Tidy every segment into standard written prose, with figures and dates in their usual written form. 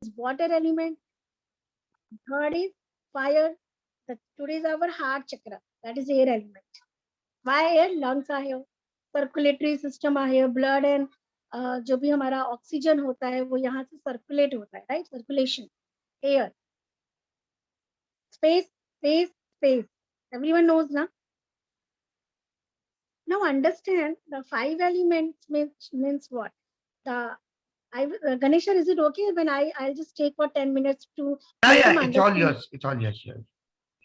is water element. Third is fire. Today is our heart chakra. That is air element. Why air? Lungs are here, circulatory system are here, blood and जो भी हमारा oxygen होता है वो यहाँ से circulate होता है, right? Circulation, air, space, space, space. Everyone knows ना? Now understand the five elements means what? The Ganesha, is it okay when I'll just take for 10 minutes to Yeah, make them yeah, it's all understand? yours. It's all yours.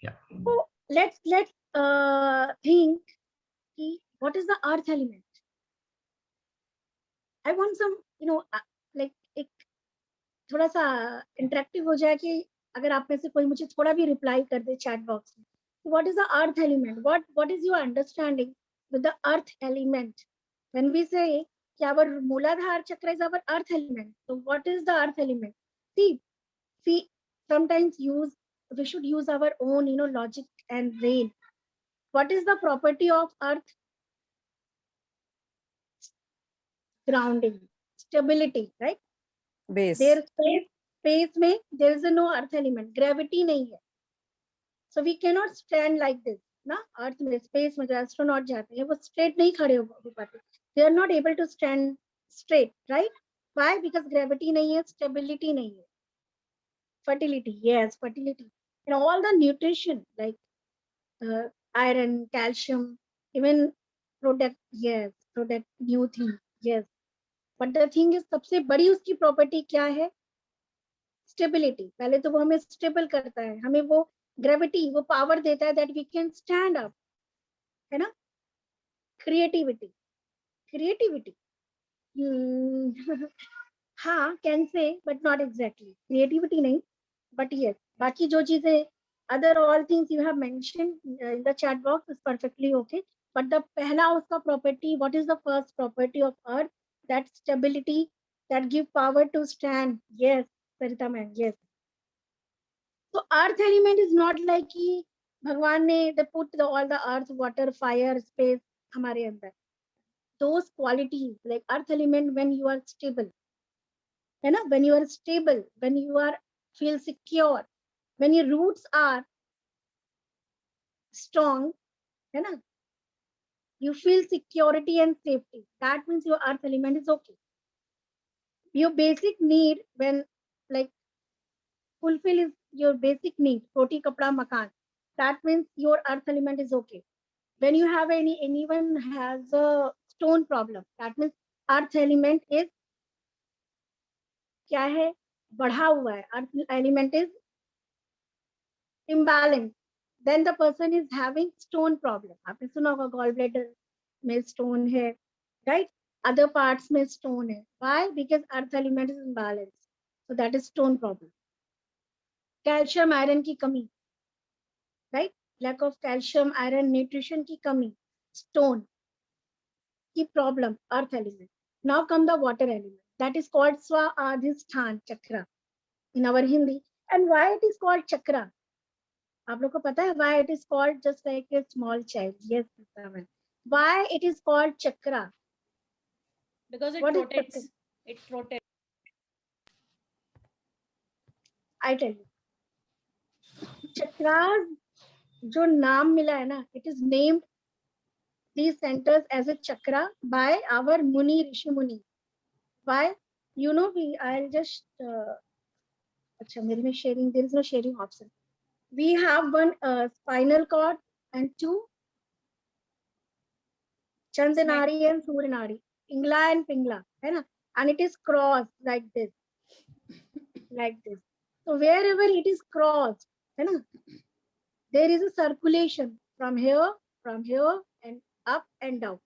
Yeah. So let's think what is the earth element? I want some, like एक थोड़ा सा interactive हो जाए कि अगर आप में से कोई मुझे थोड़ा भी रिप्लाई कर दे चैट बॉक्स में. What is the earth element? What is your understanding with the earth element? When we say कि our Mooladhara chakra is our earth element, so what is the earth element? See, sometimes we should use our own, logic and brain. What is the property of earth? Grounding, stability, right? Base. There space में there is no earth element, gravity नहीं है. So we cannot stand like this, ना? अर्थ में, space में जो astronaut जाते हैं वो स्ट्रेट नहीं खड़े हो पाते. They are not able to stand straight, right? Why? Because gravity नहीं है, stability नहीं है. Fertility, yes, fertility. And all the nutrition like iron, calcium, even product, yes, product, new thing, yes. But the thing is सबसे बड़ी उसकी property क्या है? Stability. पहले तो वो हमें स्टेबल करता है, हमें वो ग्रेविटी, वो पावर देता है that we can stand up, है ना? क्रिएटिविटी, क्रिएटिविटी, हाँ, can say but not exactly creativity नहीं, बट यस बाकी जो चीजें other all things you have mentioned in the chat box is perfectly okay. But the पहला उसका property, what is the first property of earth? That stability, that give power to stand. Yes Sarita ma'am, yes. So earth element is not like कि भगवान ने they put all the earth, water, fire, space हमारे अंदर. Those qualities like earth element, when you are stable, है ना? When you are stable, when you are feel secure, when your roots are strong, है ना? You feel security and safety. That means your earth element is okay. Your basic need when like fulfill is your basic need, roti, kapda, makan. That means your earth element is okay. When you have anyone has a stone problem, that means earth element is क्या है? बढ़ा हुआ है. Earth element is imbalance. Then the person is having stone problem. आपने सुना होगा gall bladder में stone है, right? Other parts में stone है. Why? Because earth element is imbalance. So that is stone problem. Calcium, iron की कमी, right? Lack of calcium, iron, nutrition की कमी, stone की problem, earth element. Now come the water element. That is called Swadhisthana chakra in our Hindi. And why it is called chakra? आप लोग को पता है why it is called just like a small child? Yes, Saman. Why it is called chakra? Because it What is rotates. chakra? It rotates. I tell you. Chakras जो नाम मिला है ना, it is named these centers as a chakra by our Muni, Rishi Muni. Why? You know, I'll just अच्छा मेरे में sharing, there is no sharing option. We have one spinal cord and two Chandanari and Surinari, Ingla and Pingla, है ना? And it is crossed like this, like this. So wherever it is crossed, है ना? There is a circulation from here and up and down,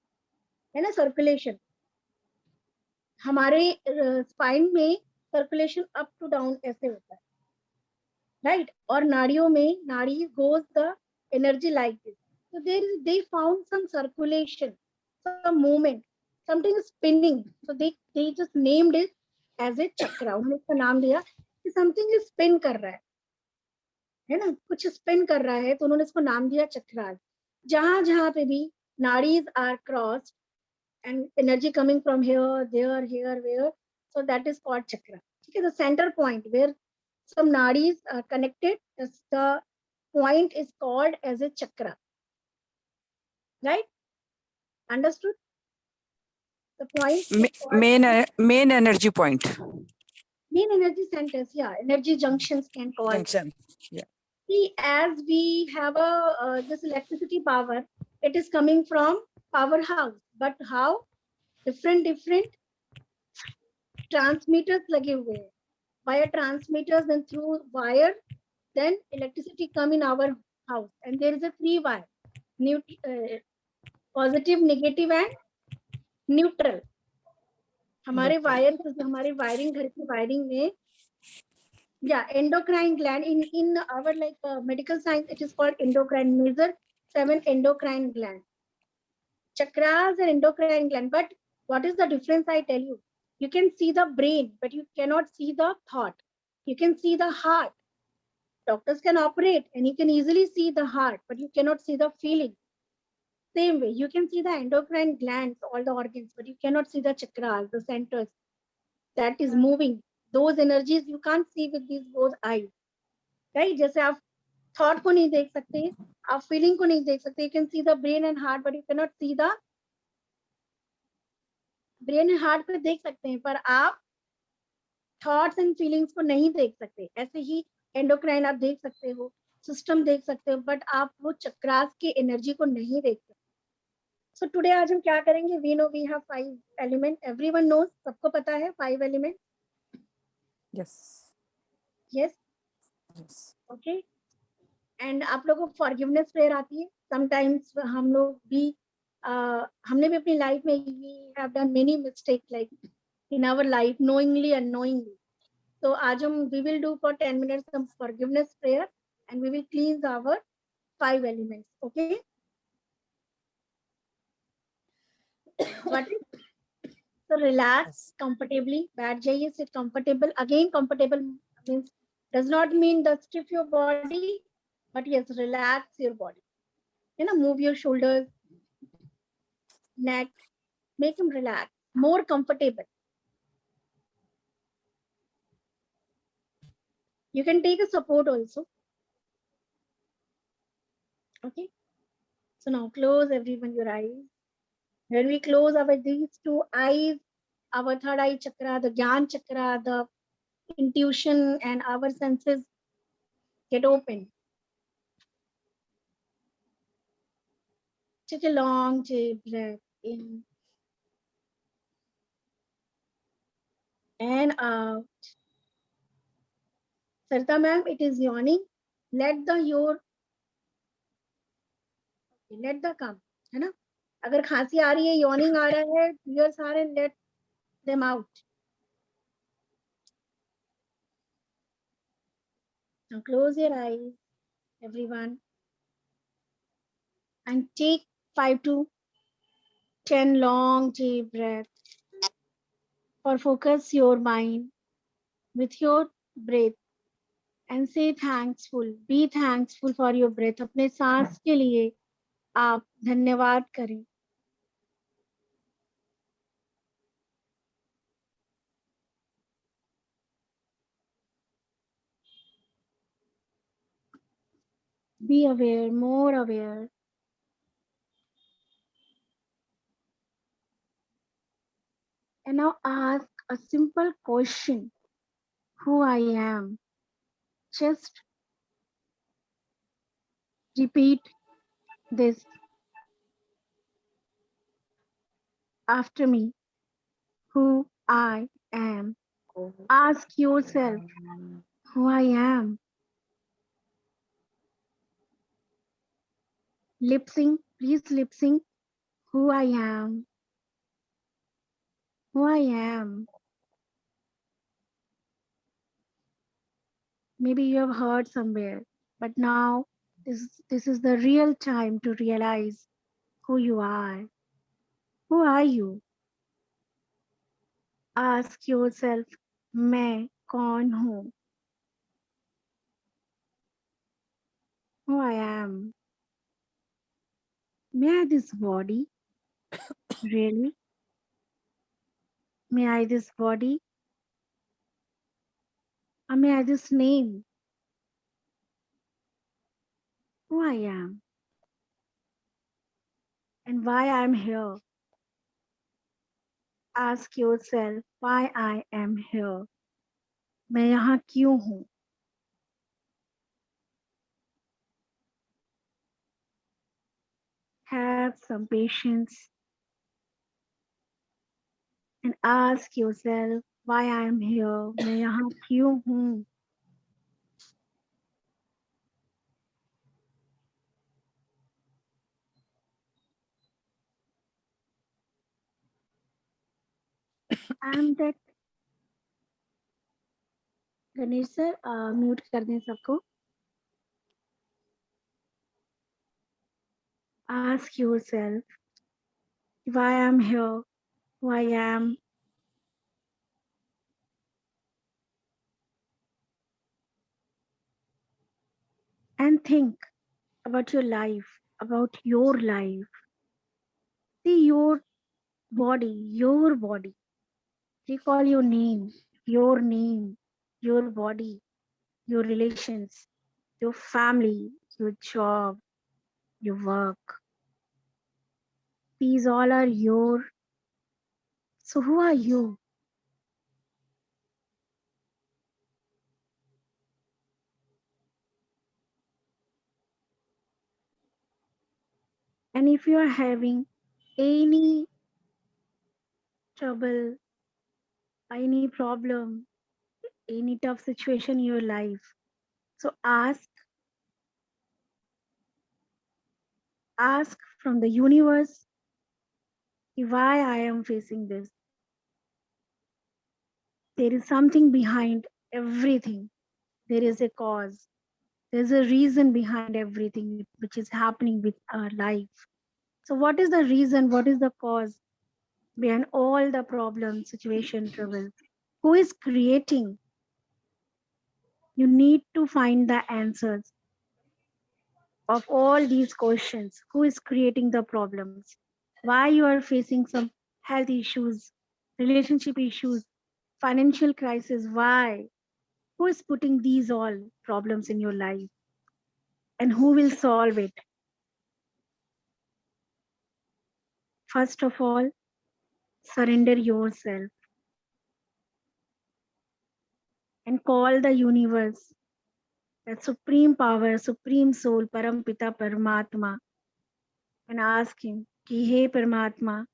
है ना? Circulation. हमारे spine में circulation up to down ऐसे होता है, right? और नाड़ियों में नाड़ी goes the energy like this. So they found some circulation, some movement, something is spinning. So they just named it as a chakra. उन्होंने इसका नाम दिया कि something is spin कर रहा है ना? कुछ spin कर रहा है तो उन्होंने इसको नाम दिया चक्रा. जहां जहां पे भी nadis are crossed and energy coming from here, there, here, where, so that is called chakra. ठीक Okay, the center point where some nadis are connected, the point is called as a chakra. Right? Understood? The point is called main energy point. main energy centers. Yeah, energy junctions can call. Junction. See, as we have a this electricity power, it is coming from powerhouse. But how? Different transmitters लगे हुए हैं. Via transmitters and through wire, then electricity come in our house. And there is a 3 wire, positive, negative and neutral. हमारे wire, हमारे wiring, घर की wiring में, yeah, endocrine gland in our like medical science, it is called endocrine. Major 7 endocrine gland. Chakras and endocrine gland. But what is the difference? I tell you. You can see the brain, but you cannot see the thought. You can see the heart. Doctors can operate and you can easily see the heart, but you cannot see the feeling. Same way, you can see the endocrine glands, all the organs, but you cannot see the chakras, the centers that is moving. Those energies you can't see with these both eyes. Right? जैसे आप thought को नहीं देख सकते, आप feeling को नहीं देख सकते. You can see the brain and heart, but you cannot see the brain and heart को देख सकते हैं, पर आप thoughts and feelings को नहीं देख सकते. ऐसे ही endocrine आप देख सकते हो, system देख सकते हो, but आप वो चक्रास की energy को नहीं देख सकते. So today आज हम क्या करेंगे? We know we have 5 elements. Everyone knows, सबको पता है 5 elements. Yes. Yes. Yes. Okay. And आप लोगों को forgiveness prayer आती है. Sometimes हम लोग भी हमने भी अपनी life में we have done many mistakes like in our life, knowingly and unknowingly. So आज हम we will do for 10 minutes some forgiveness prayer and we will cleanse our 5 elements. Okay. What is? So relax comfortably. बैठ जाइए, sit comfortable. Again, comfortable means does not mean that stiff your body, but yes, relax your body. You know, move your shoulders, neck, make them relax, more comfortable. You can take a support also. Okay. So now close everyone your eyes. When we close our these 2 eyes, our third eye chakra, the Gyan chakra, the intuition and our senses get open. Take a long deep breath in and out. Sarita ma'am, it is yawning. Let the come, है ना? अगर खांसी आ रही है, yawning आ रहा है, tears आ रहे हैं, let them out. Now close your eyes, everyone, and take 5 to 10 long deep breaths. Or focus your mind with your breath and say thankful. Be thankful for your breath. अपने सांस के लिए आप धन्यवाद करें. Be aware, more aware. And now ask a simple question. Who I am. Just repeat this after me. Who I am. Ask yourself who I am. Lip sync, please lip sync. Who I am. Who I am. Maybe you have heard somewhere, but now this is the real time to realize who you are. Who are you? Ask yourself, मैं कौन हूँ? Who I am. May I this body? Really? May I this body? may I just name who I am and why I'm here. Ask yourself why I am here. मैं यहाँ क्यों हूँ? Have some patience and ask yourself why I am here. मैं यहाँ क्यों हूँ? I'm that Ganesh sir mute कर दें सबको. Ask yourself why I'm here, who I am. And think about your life, about your life. See your body. Recall your name, your body, your relations, your family, your job, your work. These all are your. So who are you? And if you are having any trouble, any problem, any tough situation in your life, so ask from the universe why I am facing this. There is something behind everything. There is a cause. There's a reason behind everything which is happening with our life. So what is the reason? What is the cause behind all the problems, situation, troubles? Who is creating? You need to find the answers of all these questions. Who is creating the problems? Why you are facing some health issues, relationship issues, financial crisis? Why? Who is putting these all problems in your life? And who will solve it? First of all, surrender yourself and call the universe, that supreme power, supreme soul, Parampita Paramatma, and ask him, ki hey Paramatma,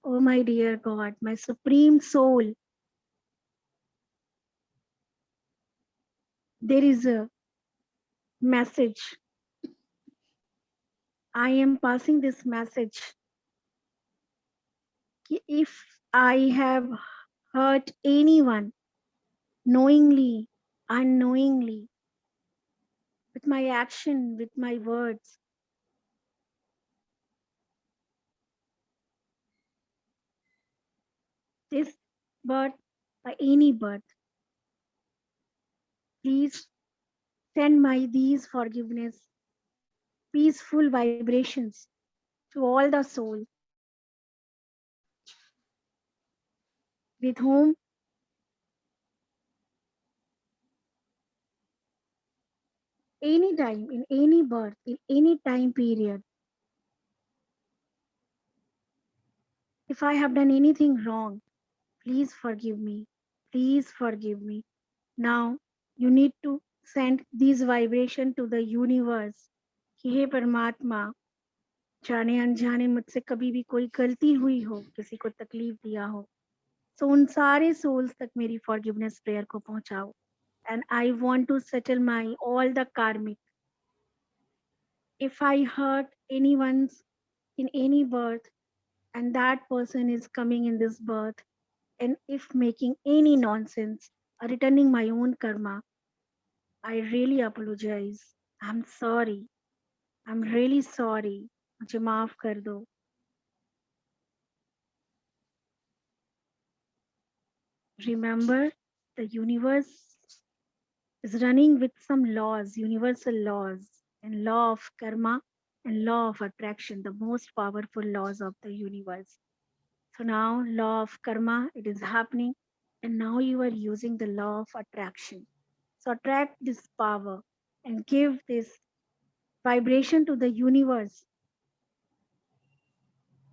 oh my dear God, my supreme soul, there is a message. I am passing this message. Ki if I have hurt anyone knowingly, unknowingly, with my action, with my words, this birth, by any birth, please send my these forgiveness, peaceful vibrations to all the soul with whom any time, in any birth, in any time period, if I have done anything wrong, please forgive me. Please forgive me. Now you need to send this vibration to the universe कि हे परमात्मा, जाने अनजाने मुझसे कभी भी कोई गलती हुई हो, किसी को तकलीफ दिया हो, so उन सारे souls तक मेरी forgiveness prayer को पहुंचाओ. And I want to settle my all the karmic. If I hurt anyone's in any birth and that person is coming in this birth, and if making any nonsense or returning my own karma, I really apologize. I'm sorry. I'm really sorry. मुझे माफ कर दो. Remember, the universe is running with some laws, universal laws, and law of karma and law of attraction, the most powerful laws of the universe. So now law of karma, it is happening, and now you are using the law of attraction. So attract this power and give this vibration to the universe.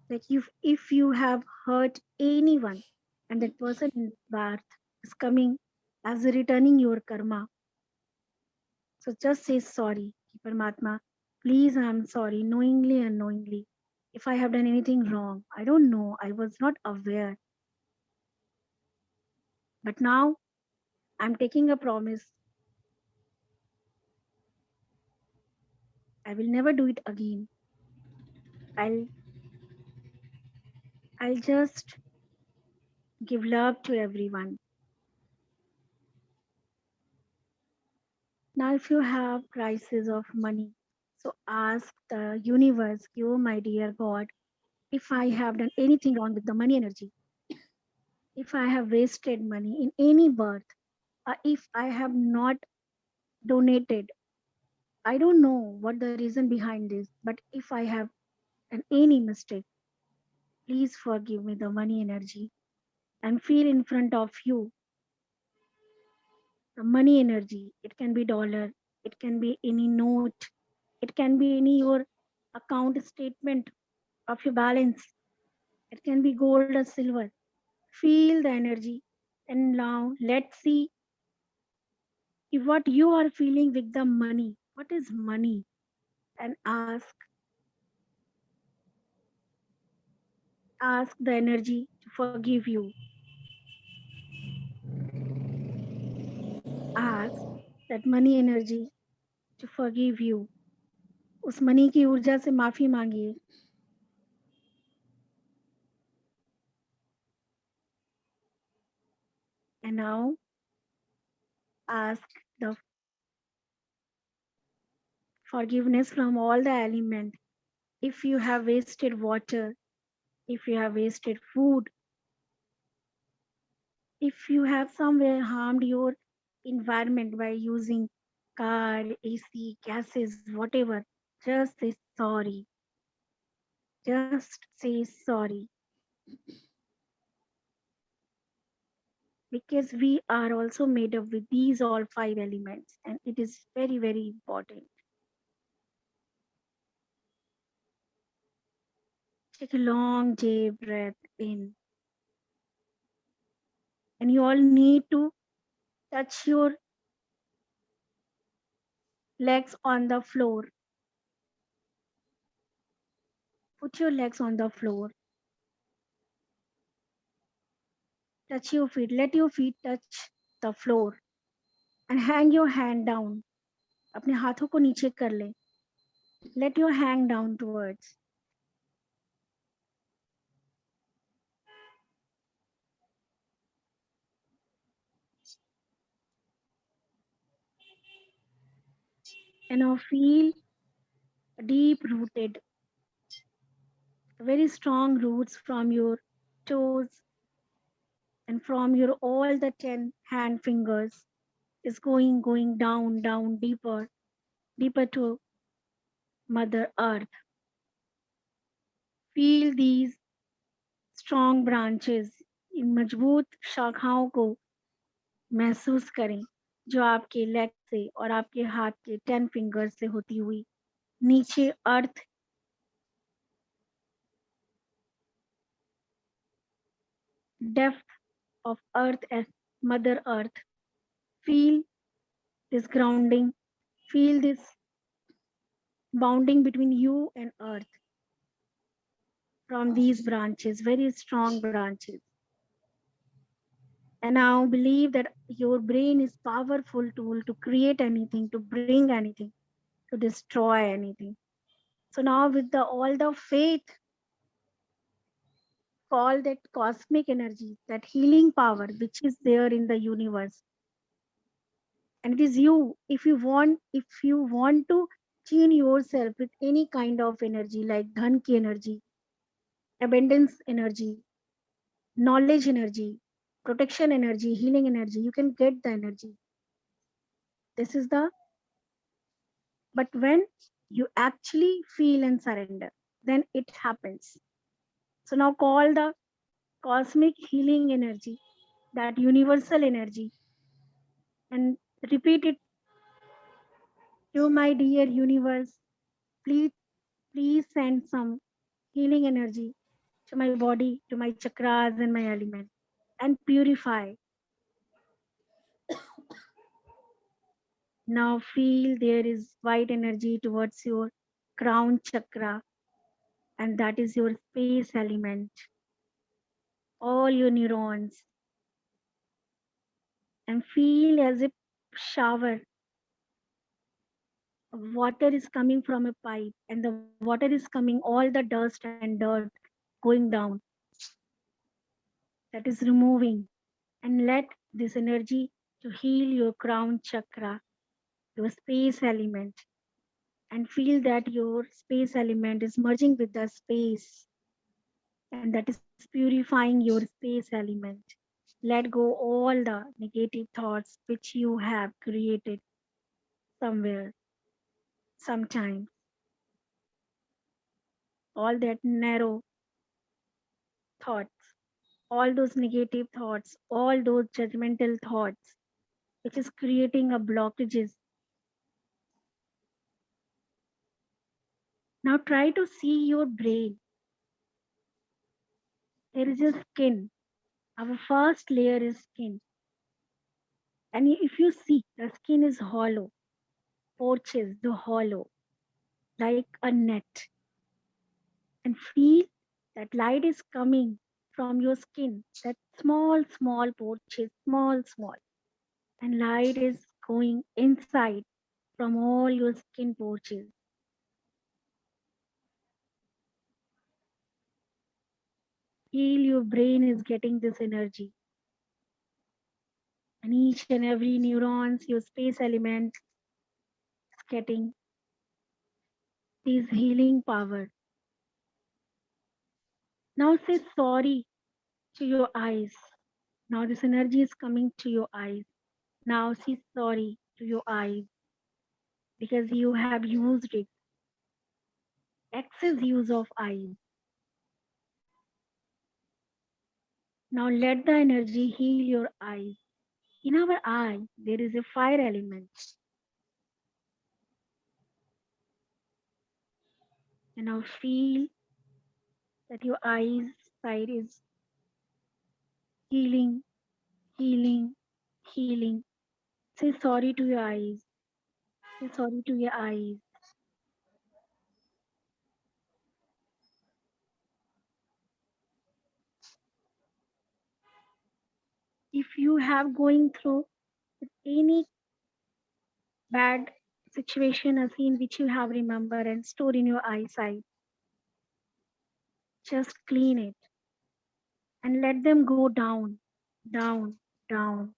Like if you have hurt anyone and that person in birth is coming as a returning your karma. So just say sorry, Paramatma. Please, I'm sorry, knowingly and unknowingly. If I have done anything wrong, I don't know. I was not aware. But now I'm taking a promise. I will never do it again. I'll I'll just give love to everyone. Now if you have crisis of money, so ask the universe, oh my dear God, if I have done anything wrong with the money energy, if I have wasted money in any birth, if I have not donated, I don't know what the reason behind this, but if I have done any mistake, please forgive me the money energy and feel in front of you the money energy. It can be dollar, it can be any note, it can be any your account statement of your balance, it can be gold or silver. Feel the energy. And now let's see if what you are feeling with the money. What is money? And ask the energy to forgive you. Ask that money energy to forgive you. उस money की ऊर्जा से माफी मांगिए. And now ask the forgiveness from all the element. If you have wasted water, if you have wasted food, if you have somewhere harmed your environment by using car, AC, gases, whatever, just say sorry. Just say sorry. Because we are also made up with these all five elements, and it is very, very important. Take a long deep breath in, and you all need to touch your legs on the floor. Put your legs on the floor. Touch your feet. Let your feet touch the floor. And hang your hand down. अपने हाथों को नीचे कर ले. Let your hand down towards. And now feel deep rooted, very strong roots from your toes and from your all the 10 hand fingers is going down deeper to Mother Earth. Feel these strong branches, इन मजबूत शाखाओं को महसूस करें जो आपके leg से और आपके हाथ के 10 फिंगर्स से होती हुई नीचे अर्थ depth of earth as Mother Earth. Feel this grounding, feel this bounding between you and earth from these branches, very strong branches. And now believe that your brain is powerful tool to create anything, to bring anything, to destroy anything. So now with all the faith, call that cosmic energy, that healing power which is there in the universe. And it is you. If you want to tune yourself with any kind of energy like dhan ki energy, abundance energy, knowledge energy, protection energy, healing energy, you can get the energy. This is the, but when you actually feel and surrender, then it happens. So now call the cosmic healing energy, that universal energy, and Repeat it to my dear universe. Please, please send some healing energy to my body, to my chakras and my element, and purify. Now feel there is white energy towards your crown chakra, and that is your space element. All your neurons, and feel as if shower of water is coming from a pipe, and the water is coming, all the dust and dirt going down. That is removing, and let this energy to heal your crown chakra, your space element, and feel that your space element is merging with the space, and that is purifying your space element. Let go all the negative thoughts which you have created somewhere, sometime, all that narrow thoughts, all those negative thoughts, all those judgmental thoughts, which is creating a blockages. Now try to see your brain. There is a skin. Our first layer is skin. And if you see, the skin is hollow, porches the hollow, like a net. And feel that light is coming from your skin, that small, small porches, small, small. And light is going inside from all your skin porches. Feel your brain is getting this energy. And each and every neurons, your space element is getting this healing power. Now say sorry to your eyes. Now this energy is coming to your eyes. Now say sorry to your eyes because you have used it. Excess use of eyes. Now let the energy heal your eyes. In our eye, there is a fire element. And now feel that your eyes side is healing, healing, healing. Say sorry to your eyes. Say sorry to your eyes. If you have going through any bad situation, a scene which you have remember and store in your eyesight, just clean it and let them go down, down, down.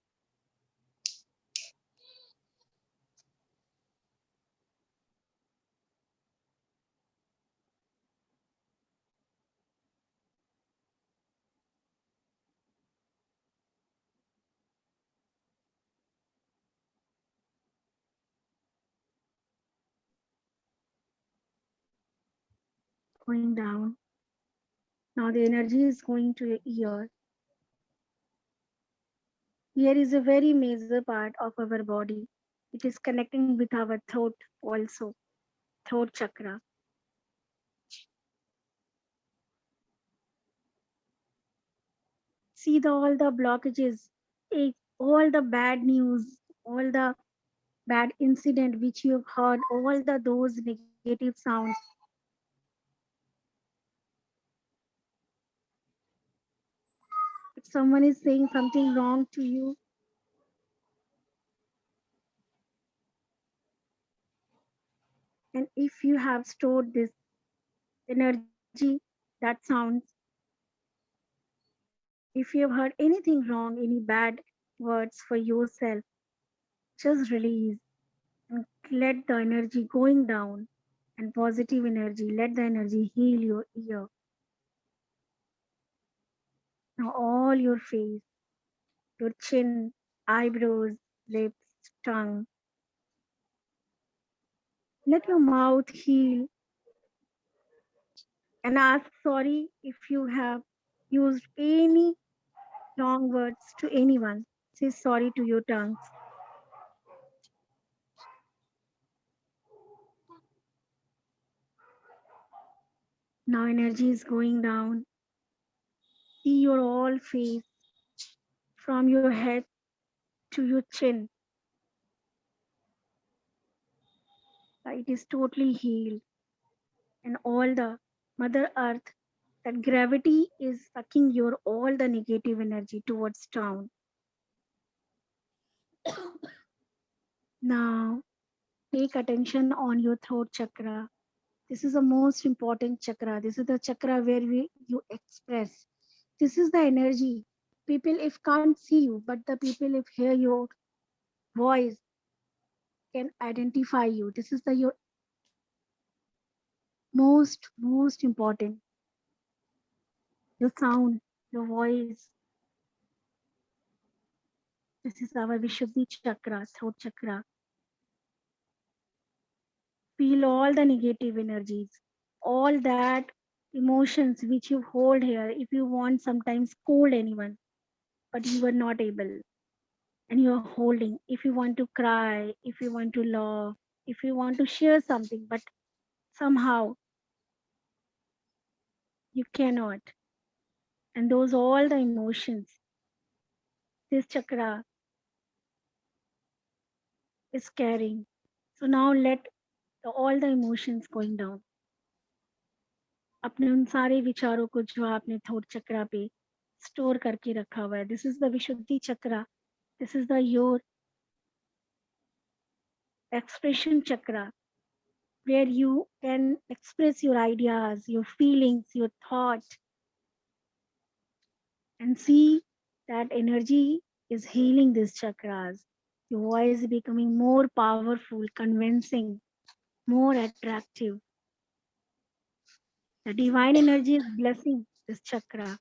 Going down. Now the energy is going to your ear. Ear is a very major part of our body. It is connecting with our throat also, throat chakra. See all the blockages, all the bad news, all the bad incident which you have heard, all those negative sounds. If someone is saying something wrong to you, and if you have stored this energy, that sounds, if you have heard anything wrong, any bad words for yourself, just release and let the energy going down and positive energy, let the energy heal your ear. Now all your face, your chin, eyebrows, lips, tongue. Let your mouth heal and ask sorry if you have used any wrong words to anyone. Say sorry to your tongues. Now energy is going down. See your all face from your head to your chin. It is totally healed. And all the Mother Earth, that gravity is sucking your all the negative energy towards down. Now take attention on your throat chakra. This is the most important chakra. This is the chakra where you express. This is the energy. People if can't see you, but the people if hear your voice can identify you. This is the your most important. Your sound, your voice. This is our Vishuddhi chakra, throat chakra. Feel all the negative energies, all that emotions which you hold here. If you want sometimes scold anyone, but you were not able, and you're holding. If you want to cry, if you want to laugh, if you want to share something, but somehow you cannot. And those all the emotions, this chakra is carrying. So now let all the emotions going down. अपने उन सारे विचारों को जो आपने thought चक्रा पे store करके रखा हुआ है, this is the Vishuddhi chakra, this is the your expression chakra, where you can express your ideas, your feelings, your thought, and see that energy is healing these chakras. Your voice is becoming more powerful, convincing, more attractive. The divine energy is blessing this chakra.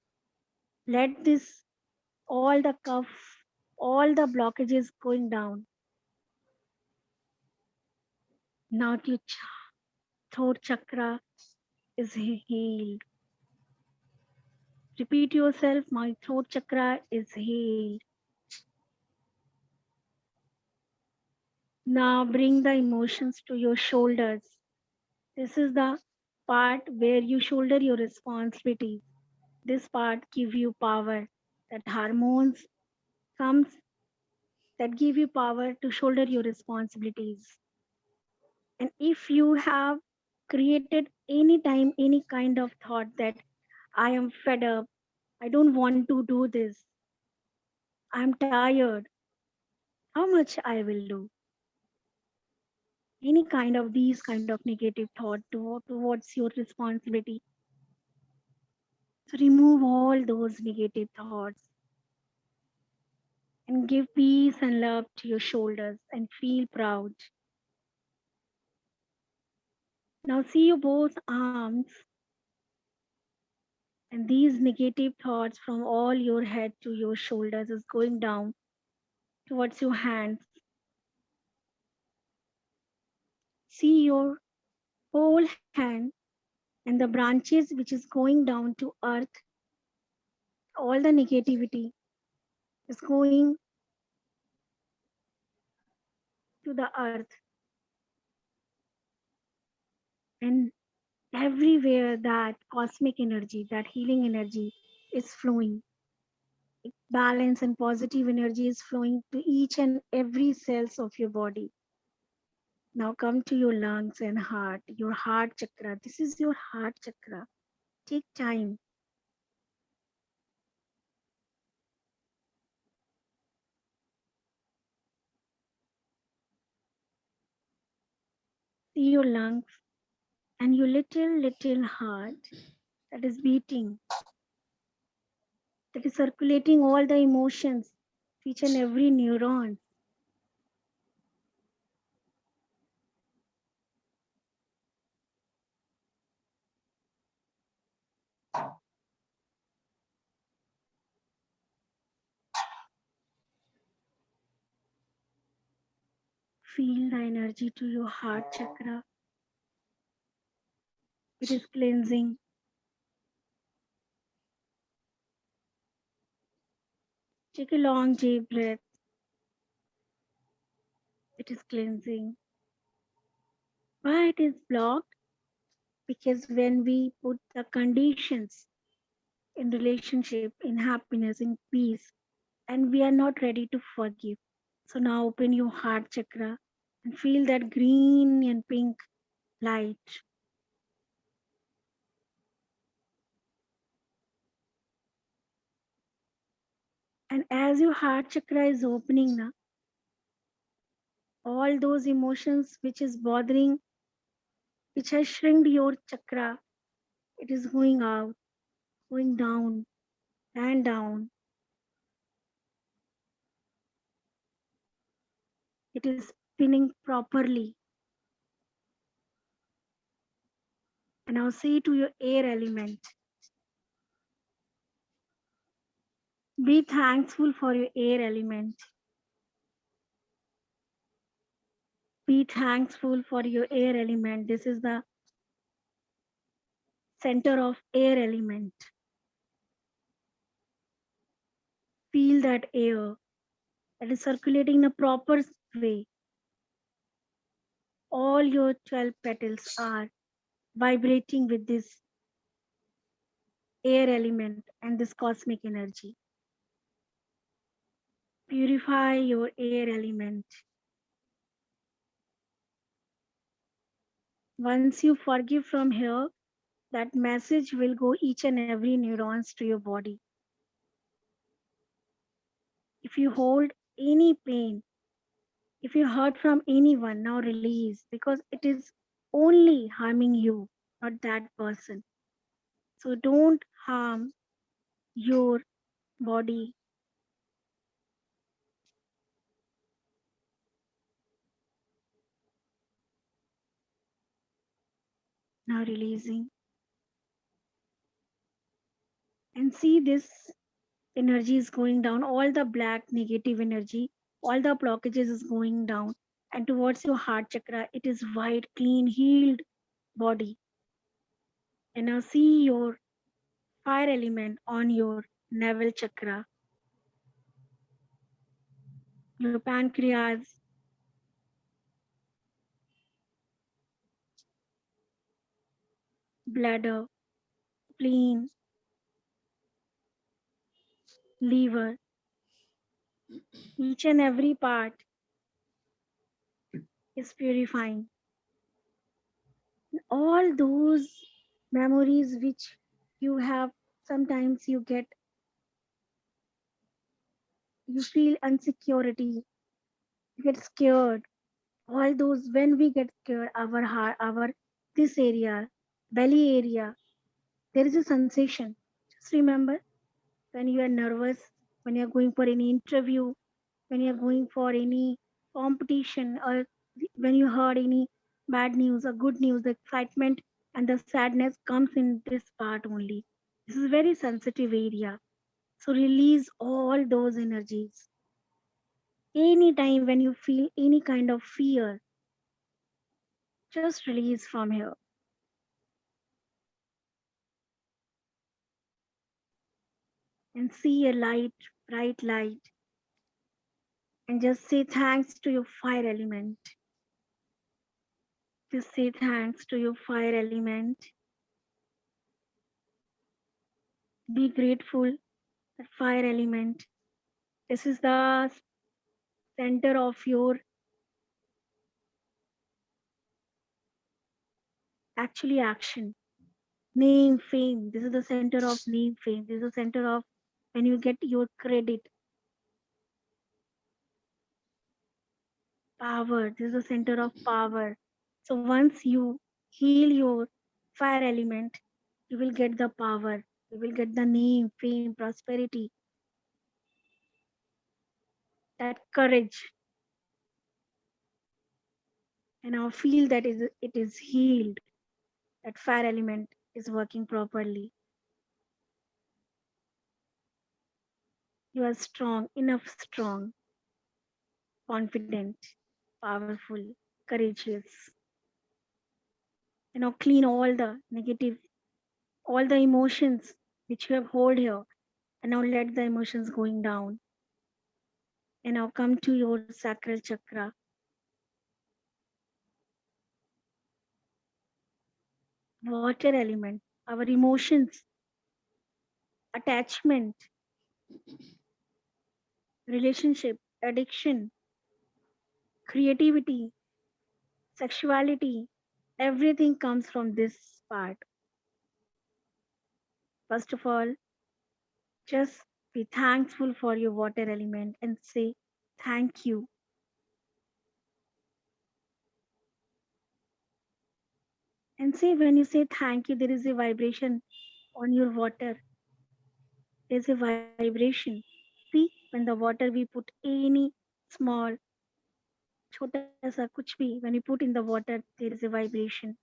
Let this all the cuff, all the blockages going down. Now your throat chakra is healed. Repeat yourself, my throat chakra is healed. Now bring the emotions to your shoulders. This is the part where you shoulder your responsibilities. This part give you power. That hormones comes that give you power to shoulder your responsibilities. And if you have created any time any kind of thought that I am fed up, I don't want to do this, I'm tired, how much I will do? Any kind of these kind of negative thought towards your responsibility. So remove all those negative thoughts and give peace and love to your shoulders and feel proud. Now see your both arms, and these negative thoughts from all your head to your shoulders is going down towards your hands. See your whole hand and the branches which is going down to earth. All the negativity is going to the earth, and everywhere that cosmic energy, that healing energy is flowing. Balance and positive energy is flowing to each and every cells of your body. Now come to your lungs and heart, your heart chakra. This is your heart chakra. Take time. See your lungs and your little heart that is beating, that is circulating all the emotions, each and every neuron. Feel the energy to your heart chakra. It is cleansing. Take a long deep breath. It is cleansing. Why it is blocked? Because when we put the conditions in relationship, in happiness, in peace, and we are not ready to forgive. So now open your heart chakra and feel that green and pink light. And as your heart chakra is opening now, all those emotions which is bothering, which has shrinked your chakra, it is going out, going down and down. It is spinning properly. And now say to your air element, be thankful for your air element. Be thankful for your air element. This is the center of air element. Feel that air that is circulating in a proper way. All your 12 petals are vibrating with this air element and this cosmic energy. Purify your air element. Once you forgive from here, that message will go each and every neurons to your body. If you hold any pain, if you hurt from anyone, now release because it is only harming you, not that person. So don't harm your body. Now releasing. And see this energy is going down. All the black negative energy, all the blockages is going down. And towards your heart chakra, it is white, clean, healed body. And now see your fire element on your navel chakra, your pancreas, bladder, spleen, liver, each and every part is purifying. All those memories which you have, sometimes you feel insecurity, you get scared. All those, when we get scared, our heart, our this area, belly area, there is a sensation. Just remember when you are nervous, when you are going for any interview, when you are going for any competition, or when you heard any bad news or good news, the excitement and the sadness comes in this part only. This is very sensitive area. So release all those energies. Anytime when you feel any kind of fear, just release from here. And see a light, bright light, and just say thanks to your fire element. Just say thanks to your fire element. Be grateful that fire element. This is the center of your actually action. Name, fame. This is the center of name, fame. This is the center of when you get your credit. Power. This is the center of power. So once you heal your fire element, you will get the power. You will get the name, fame, prosperity, that courage. And now feel that it is healed. That fire element is working properly. You are strong, enough strong, confident, powerful, courageous. You know, clean all the negative, all the emotions which you have hold here, and now let the emotions going down. And now come to your sacral chakra. water element, our emotions, attachment, relationship, addiction, creativity, sexuality, everything comes from this part. First of all, just be thankful for your water element and say thank you. And say when you say thank you, there is a vibration on your water. There's a vibration. See, when the water we put any small, छोटा सा कुछ भी, when you put in the water, there is a vibration.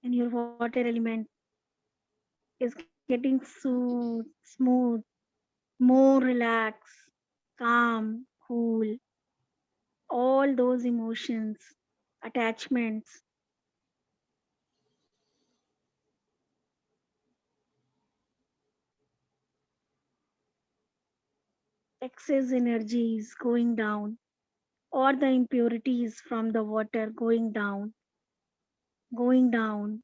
And your water element is getting smooth, more relaxed, calm, cool. All those emotions, attachments, excess energies going down, or the impurities from the water going down, going down.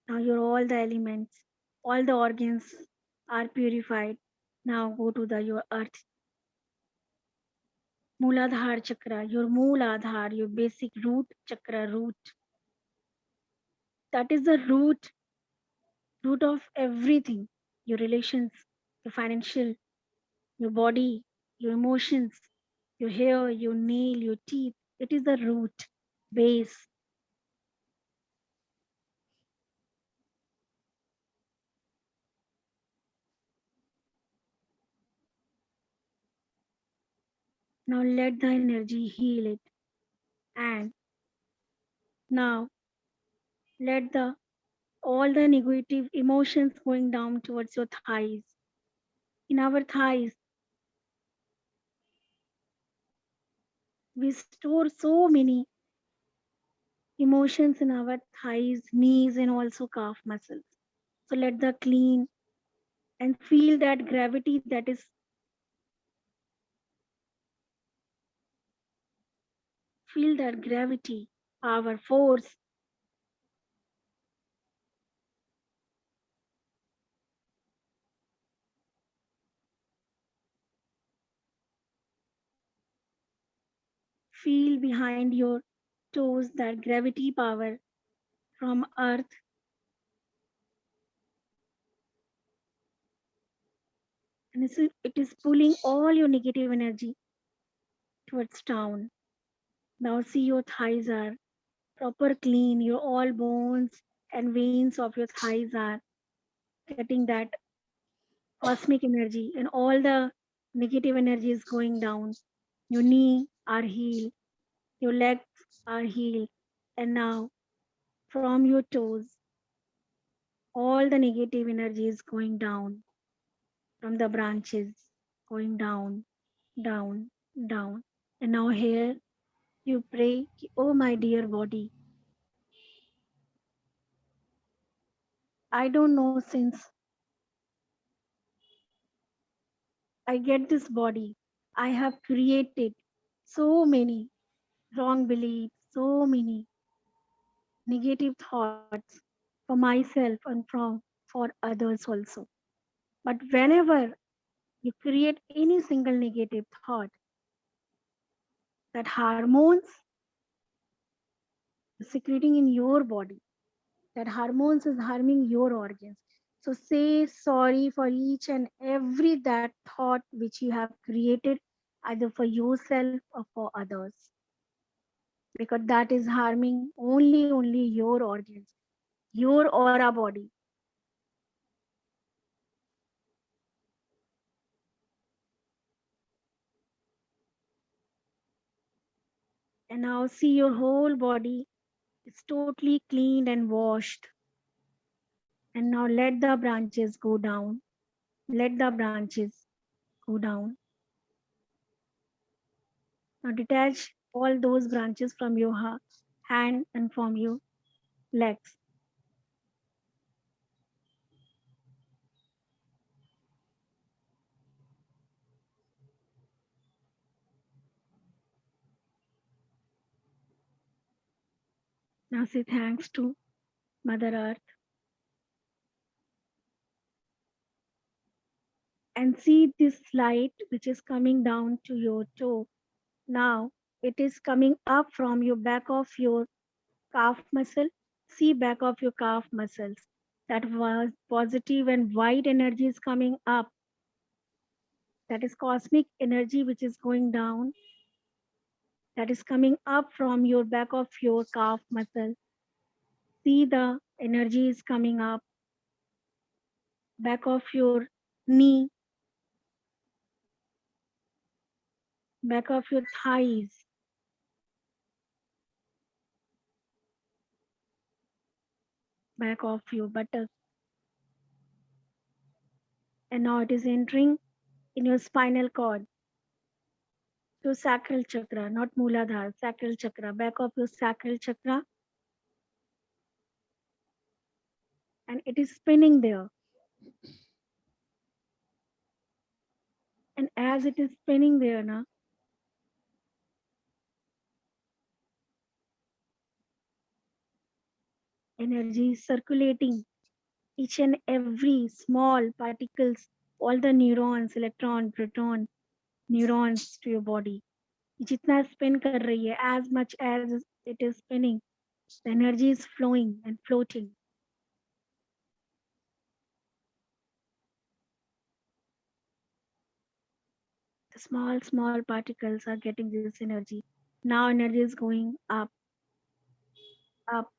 Now your all the elements, all the organs are purified. Now go to the your earth. Mooladhar chakra, your Mooladhar, your basic root chakra, root. That is the root of everything. Your relations, your financial, your body, your emotions, your hair, your nail, your teeth. It is the root, base. Now let the energy heal it. And now let the all the negative emotions going down towards your thighs. In our thighs, we store so many emotions in our thighs, knees, and also calf muscles. So let the clean and feel that gravity that is feel that gravity, power, force. Feel behind your toes that gravity power from earth, and it is pulling all your negative energy towards down. Now see your thighs are proper clean, your all bones and veins of your thighs are getting that cosmic energy, and all the negative energy is going down. Your knee are healed, your legs are healed, and now from your toes, all the negative energy is going down from the branches, going down, down, down. And now here you pray, oh my dear body, I don't know since I get this body, I have created so many wrong beliefs, so many negative thoughts for myself and for others also. But whenever you create any single negative thought, that hormones is secreting in your body, that hormones is harming your organs. So say sorry for each and every that thought which you have created either for yourself or for others, because that is harming only your organs, your aura body. And now see your whole body is totally cleaned and washed. And now let the branches go down. Let the branches go down. Now detach all those branches from your hand and from your legs. Now say thanks to Mother Earth. And see this light which is coming down to your toe. Now it is coming up from your back of your calf muscle. See back of your calf muscles. That was positive and white energy is coming up. That is cosmic energy which is going down. That is coming up from your back of your calf muscle. See the energy is coming up. Back of your knee. Back of your thighs. Back of your buttocks. And now it is entering in your spinal cord. Your sacral chakra, not Mooladhara, sacral chakra, back of your sacral chakra. And it is spinning there. And as it is spinning there now, energy is circulating each and every small particles, all the neurons, electron, proton, neurons to your body. जितना spin कर रही है, as much as it is spinning, the energy is flowing and floating. The small particles are getting this energy. Now energy is going up, up,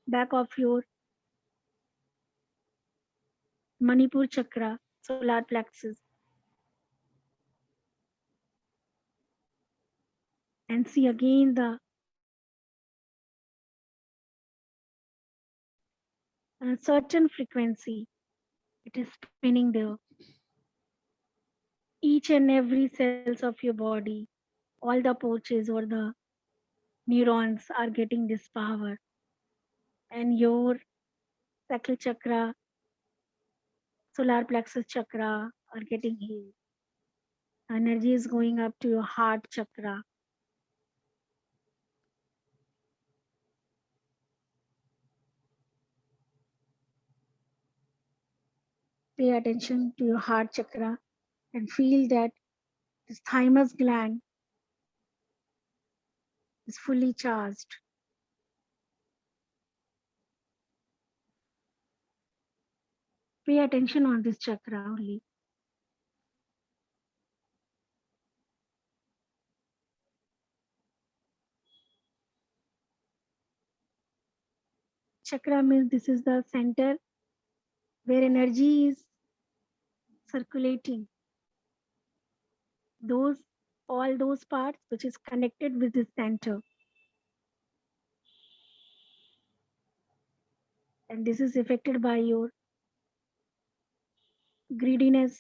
back of your Manipur chakra, solar plexus. And see again the certain frequency. It is spinning there. Each and every cells of your body, all the porches or the neurons are getting this power. And your sacral chakra, solar plexus chakra are getting healed. Energy is going up to your heart chakra. Pay attention to your heart chakra and feel that this thymus gland is fully charged. Pay attention on this chakra only. Chakra means this is the center where energy is circulating. All those parts which is connected with the center. And this is affected by your greediness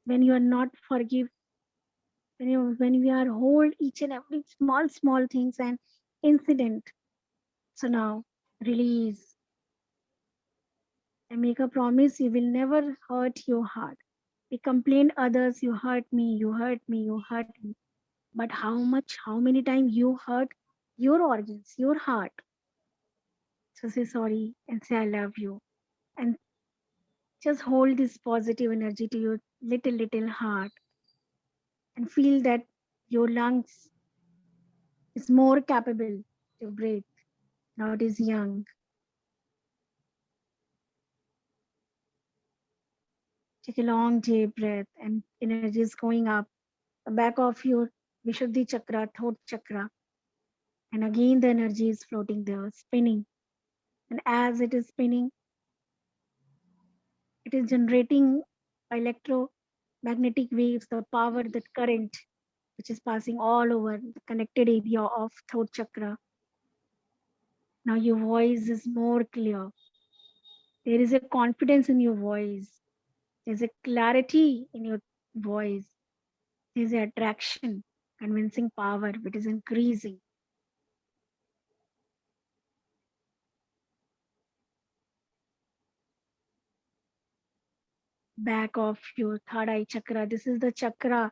when you are not forgive, when we are hold each and every small things and incident. So now release and make a promise you will never hurt your heart. We complain others, you hurt me, you hurt me, you hurt me. But how many times you hurt your organs, your heart? So say sorry and say I love you. And just hold this positive energy to your little heart and feel that your lungs is more capable to breathe. Now it is young. Take a long deep breath and energy is going up. The back of your Vishuddhi chakra, throat chakra. And again the energy is floating there, spinning. And as it is spinning, it is generating electromagnetic waves, the power, the current, which is passing all over the connected area of throat chakra. Now your voice is more clear. There is a confidence in your voice. There's a clarity in your voice. There's an attraction, convincing power, which is increasing. Back of your third eye chakra. This is the chakra,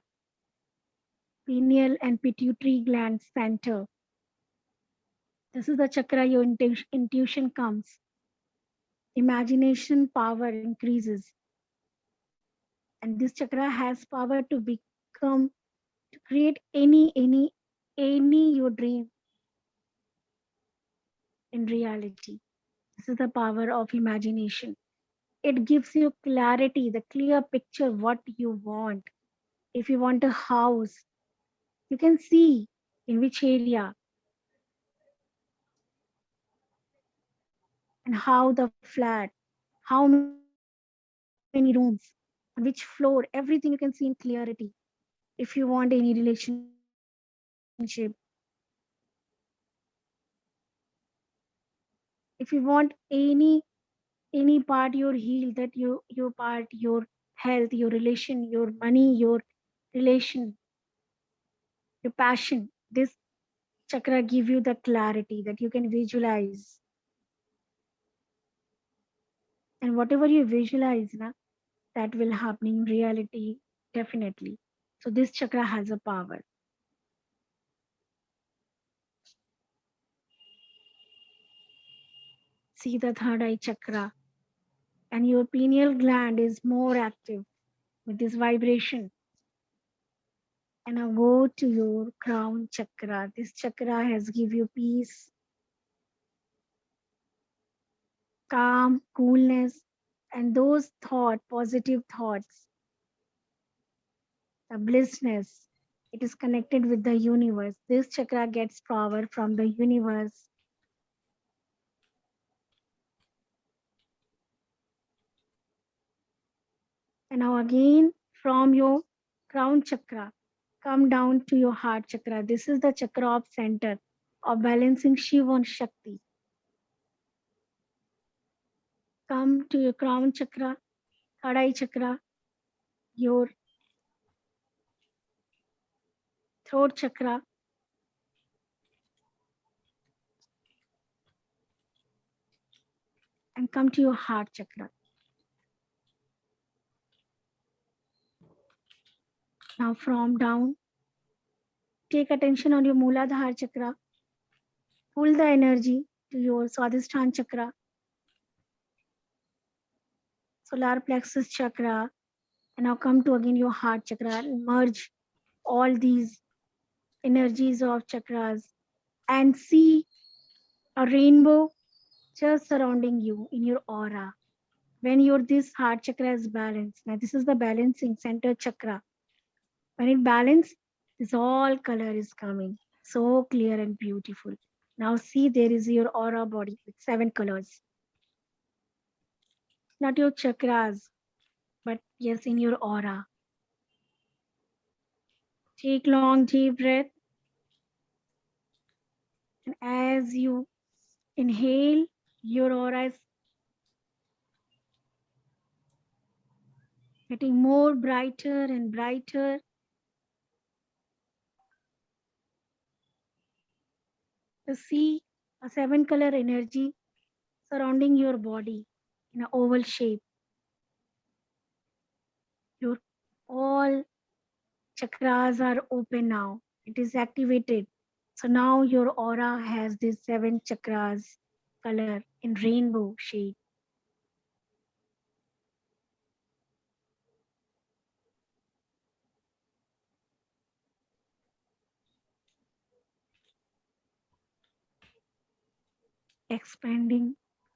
pineal and pituitary gland center. This is the chakra your intuition comes. Imagination power increases. And this chakra has power to become, to create any your dream in reality. This is the power of imagination. It gives you clarity, the clear picture what you want. If you want a house, you can see in which area and how the flat, how many rooms, on which floor, everything you can see in clarity. If you want any relationship, if you want any part you're healed, that your part, your health, your relation, your money, your relation, your passion, this chakra give you the clarity that you can visualize. And whatever you visualize, na, that will happen in reality definitely. So this chakra has a power. See the third eye chakra, and your pineal gland is more active with this vibration. And now go to your crown chakra. This chakra has give you peace, calm, coolness, and those positive thoughts, the blissness. It is connected with the universe. This chakra gets power from the universe. And now again from your crown chakra, come down to your heart chakra. This is the chakra of center of balancing Shiva and Shakti. Come to your crown chakra, third eye chakra, your throat chakra, and come to your heart chakra. Now from down, take attention on your Mooladhara chakra. Pull the energy to your Swadhisthana chakra, solar plexus chakra, and now come to again your heart chakra and merge all these energies of chakras and see a rainbow just surrounding you in your aura. When your this heart chakra is balanced, now this is the balancing center chakra. When it balanced, this all color is coming so clear and beautiful. Now see, there is your aura body with 7 colors. Not your chakras, but yes, in your aura. Take long deep breath. And as you inhale, your aura is getting more brighter and brighter. You see a 7 color energy surrounding your body in an oval shape. Your all chakras are open now. It is activated. So now your aura has these 7 chakras color in rainbow shade.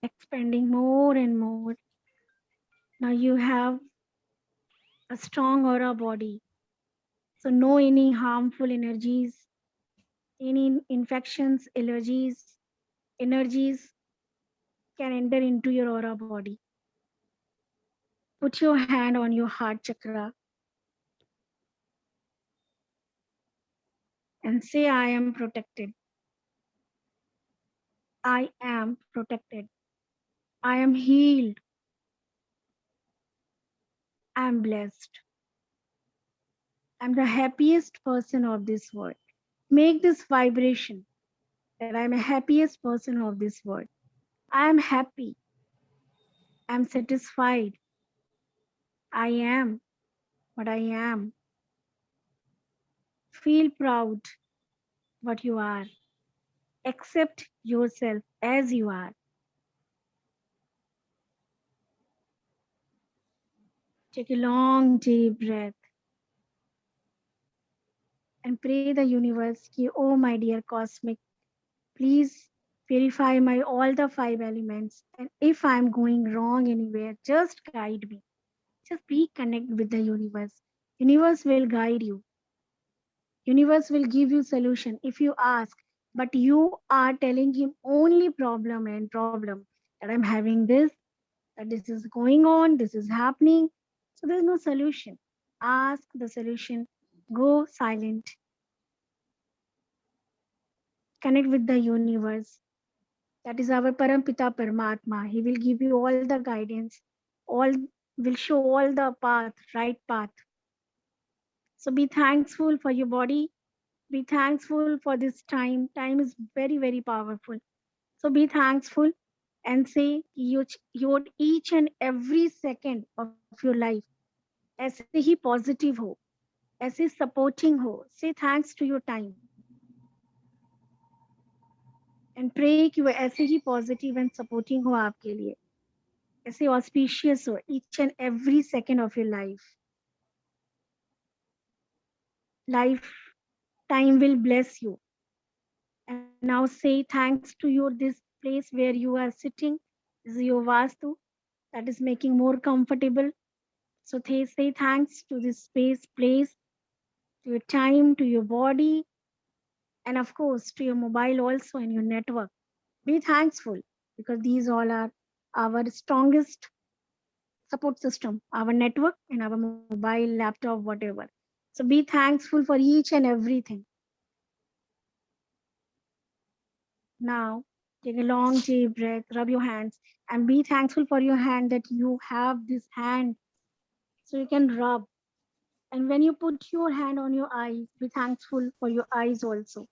Expanding more and more. Now you have a strong aura body. So no any harmful energies, any infections, allergies, energies can enter into your aura body. Put your hand on your heart chakra and say, I am protected. I am protected. I am healed. I am blessed. I'm the happiest person of this world. Make this vibration that I'm the happiest person of this world. I am happy. I'm satisfied. I am what I am. Feel proud what you are. Accept yourself as you are. Take a long deep breath and pray the universe ki, oh my dear cosmic, please purify my all the 5 elements. And if I'm going wrong anywhere, just guide me. Just be connect with the universe. Universe will guide you. Universe will give you solution if you ask. But you are telling him only problem and problem, that I'm having this, that this is going on, this is happening. So there's no solution. Ask the solution. Go silent. Connect with the universe. That is our Parampita Paramatma. He will give you all the guidance, all will show all the path, right path. So be thankful for your body. Be thankful for this time. Time is very, very powerful. So be thankful and say your each and every second of your life ऐसे ही positive हो, ऐसे supporting हो. Say thanks to your time and pray कि वो ऐसे ही positive and supporting हो आपके लिए. ऐसे auspicious हो each and every second of your life. Life, time will bless you. And now say thanks to your this place where you are sitting. This is your vastu that is making more comfortable. So say thanks to this space, place, to your time, to your body, and of course to your mobile also and your network. Be thankful because these all are our strongest support system, our network and our mobile, laptop, whatever. So be thankful for each and everything. Now, take a long deep breath, rub your hands, and be thankful for your hand that you have this hand so you can rub. And when you put your hand on your eyes, be thankful for your eyes also.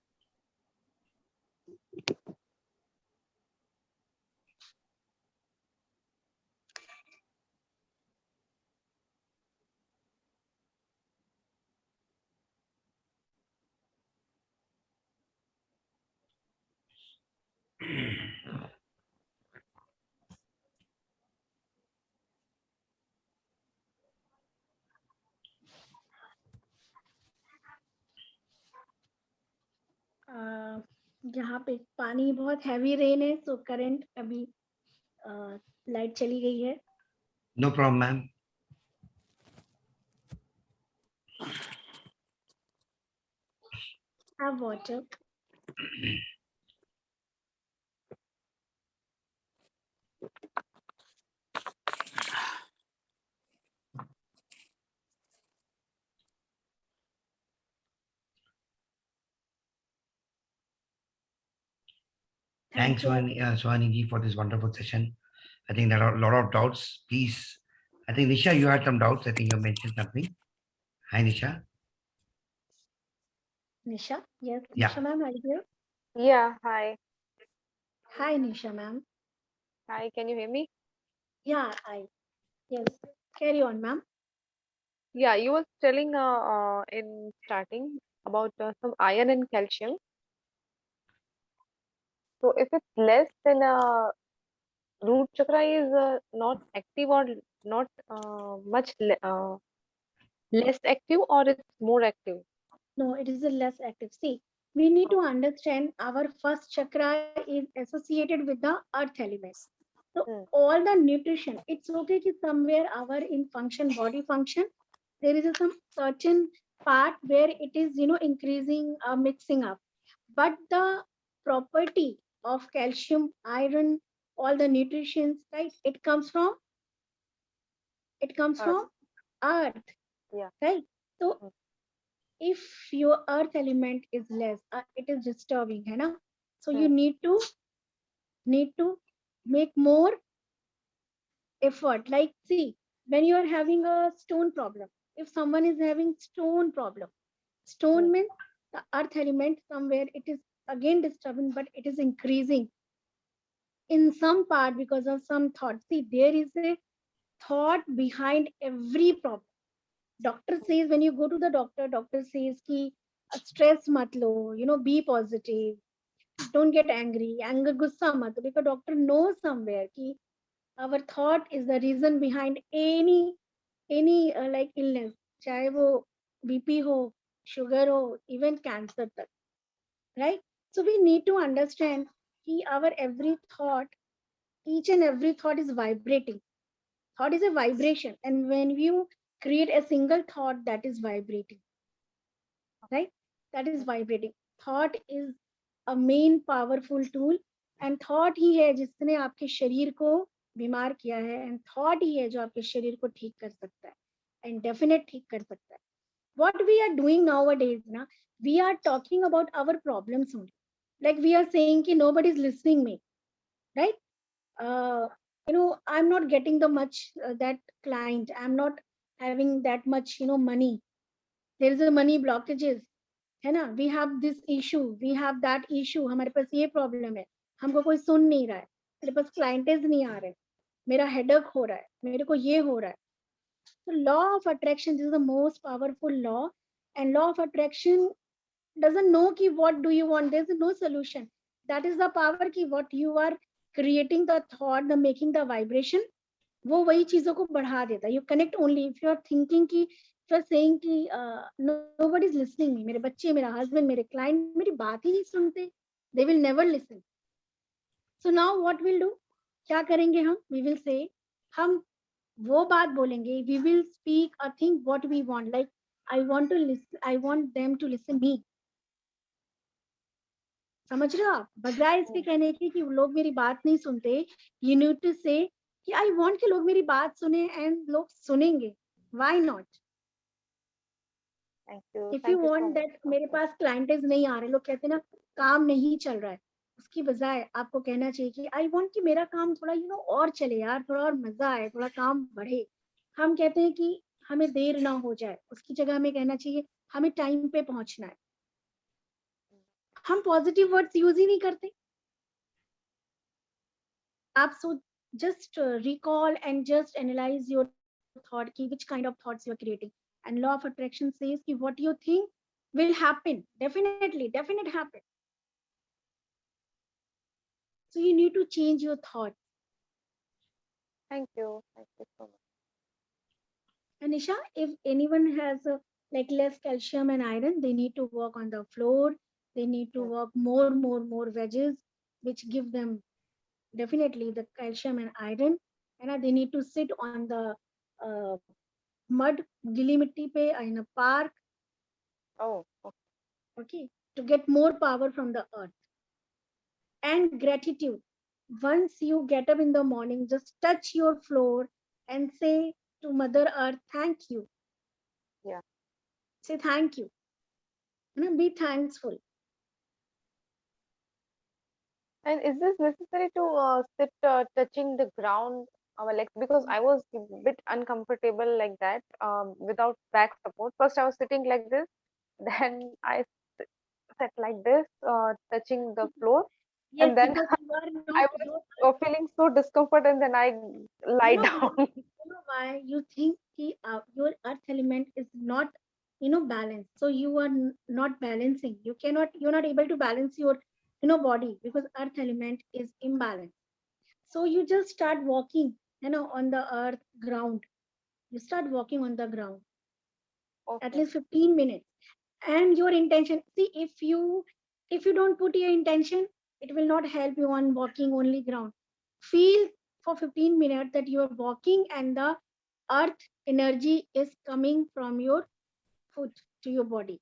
यहाँ पे पानी बहुत heavy rain है तो current अभी light चली गई है. No problem, ma'am. Have water. Thanks, Swani ji, for this wonderful session. I think there are a lot of doubts. Please, I think Nisha, you had some doubts. I think you mentioned something. Hi, Nisha. Nisha, yes, Yeah. Nisha ma'am, are you here? Yeah, hi. Hi, Nisha ma'am. Hi, can you hear me? Yeah, yes. Carry on, ma'am. Yeah, you was telling in starting about some iron and calcium. So if it's less, then root chakra is not active or not much less active, or it's more active. No, it is a less active. See, we need to understand our first chakra is associated with the earth element. So all the nutrition, it's okay to somewhere our in function, body function, there is some certain part where it is, increasing, mixing up. But the property of calcium, iron, all the nutritions, right? It comes from Earth. earth, Yeah. right? So if your earth element is less, it is disturbing, है ना? So you need to make more effort. Like, see, when you are having a stone problem, if someone is having stone problem, stone means the earth element somewhere it is again disturbing, but it is increasing in some part because of some thought. See, there is a thought behind every problem. Doctor says, when you go to the doctor, doctor says ki stress mat lo, be positive, don't get angry. Anger, गुस्सा मत, because doctor knows somewhere कि our thought is the reason behind any like illness, चाहे वो BP हो, sugar हो, even cancer तक, right? So we need to understand कि our every thought, each and every thought is vibrating. Thought is a vibration, and when you create a single thought, that is vibrating, right? That is vibrating. Thought is a main powerful tool, and thought ही है जिसने आपके शरीर को बीमार किया है, and thought ही है जो आपके शरीर को ठीक कर सकता है, and definite ठीक कर सकता है. What we are doing nowadays, na, we are talking about our problems only. Like we are saying कि nobody is listening me, right? I'm not getting the much that client. I'm not having that much, money. There is a money blockages, है ना? We have this issue, we have that issue. हमारे पास ये problem है, हमको कोई सुन नहीं रहा है, मेरे पास clients नहीं आ रहे, मेरा headache हो रहा है, मेरे को ये हो रहा है. So law of attraction is the most powerful law, and law of attraction doesn't know ki what do you want. There's no solution. That is the power ki what you are creating the thought, the making the vibration, वो वही चीजों को बढ़ा देता है. You connect only if you are thinking कि, if you are saying कि nobody is listening me, मेरे बच्चे, मेरा husband, मेरे client मेरी बात ही नहीं सुनते, they will never listen. So now what we'll do? क्या करेंगे हम? We will say, हम वो बात बोलेंगे, we will speak a thing what we want, like I want to listen, I want them to listen me. समझ रहे हो आप? बजाय इसके कहने के कि लोग मेरी बात नहीं सुनते, you need to say कि I want कि लोग मेरी बात सुने, and लोग सुनेंगे. Why not? Thank you. If Thank you you so want much. that मेरे पास clients नहीं आ रहे, लोग कहते हैं ना काम नहीं चल रहा है, उसकी बजाय आपको कहना चाहिए कि I want कि मेरा काम थोड़ा और चले यार, थोड़ा और मजा आए, थोड़ा काम बढ़े. हम कहते हैं कि हमें देर ना हो जाए, उसकी जगह हमें कहना चाहिए हमें टाइम पे पहुंचना है. हम पॉजिटिव वर्ड्स यूज ही नहीं करते. आप just recall and just analyze your thought ki which kind of thoughts you are creating, and law of attraction says ki what you think will happen, definite happen. So you need to change your thought. Thank you. Thank you so much. Anisha, if anyone has like less calcium and iron, they need to work on the floor, they need to work more veggies which give them definitely the calcium and iron, and they need to sit on the mud, gili mitti pe, in a park, Oh, okay. okay, to get more power from the earth. And gratitude. Once you get up in the morning, just touch your floor and say to Mother Earth, thank you. Yeah. Say thank you. Be thankful. And is this necessary to sit touching the ground, our legs? Because I was a bit uncomfortable like that without back support. First, I was sitting like this, then I sat like this, touching the floor, Yes, and then because you are I not, was feeling so discomfort, and then I lie down. you know why you think ki, your earth element is not balanced, so you are not balancing, you're not able to balance your body because earth element is imbalanced. So you just start walking on the earth ground. You start walking on the ground at Okay. least 15 minutes, and your intention, see, if you don't put your intention, it will not help you on walking only ground. Feel for 15 minutes that you are walking and the earth energy is coming from your foot to your body.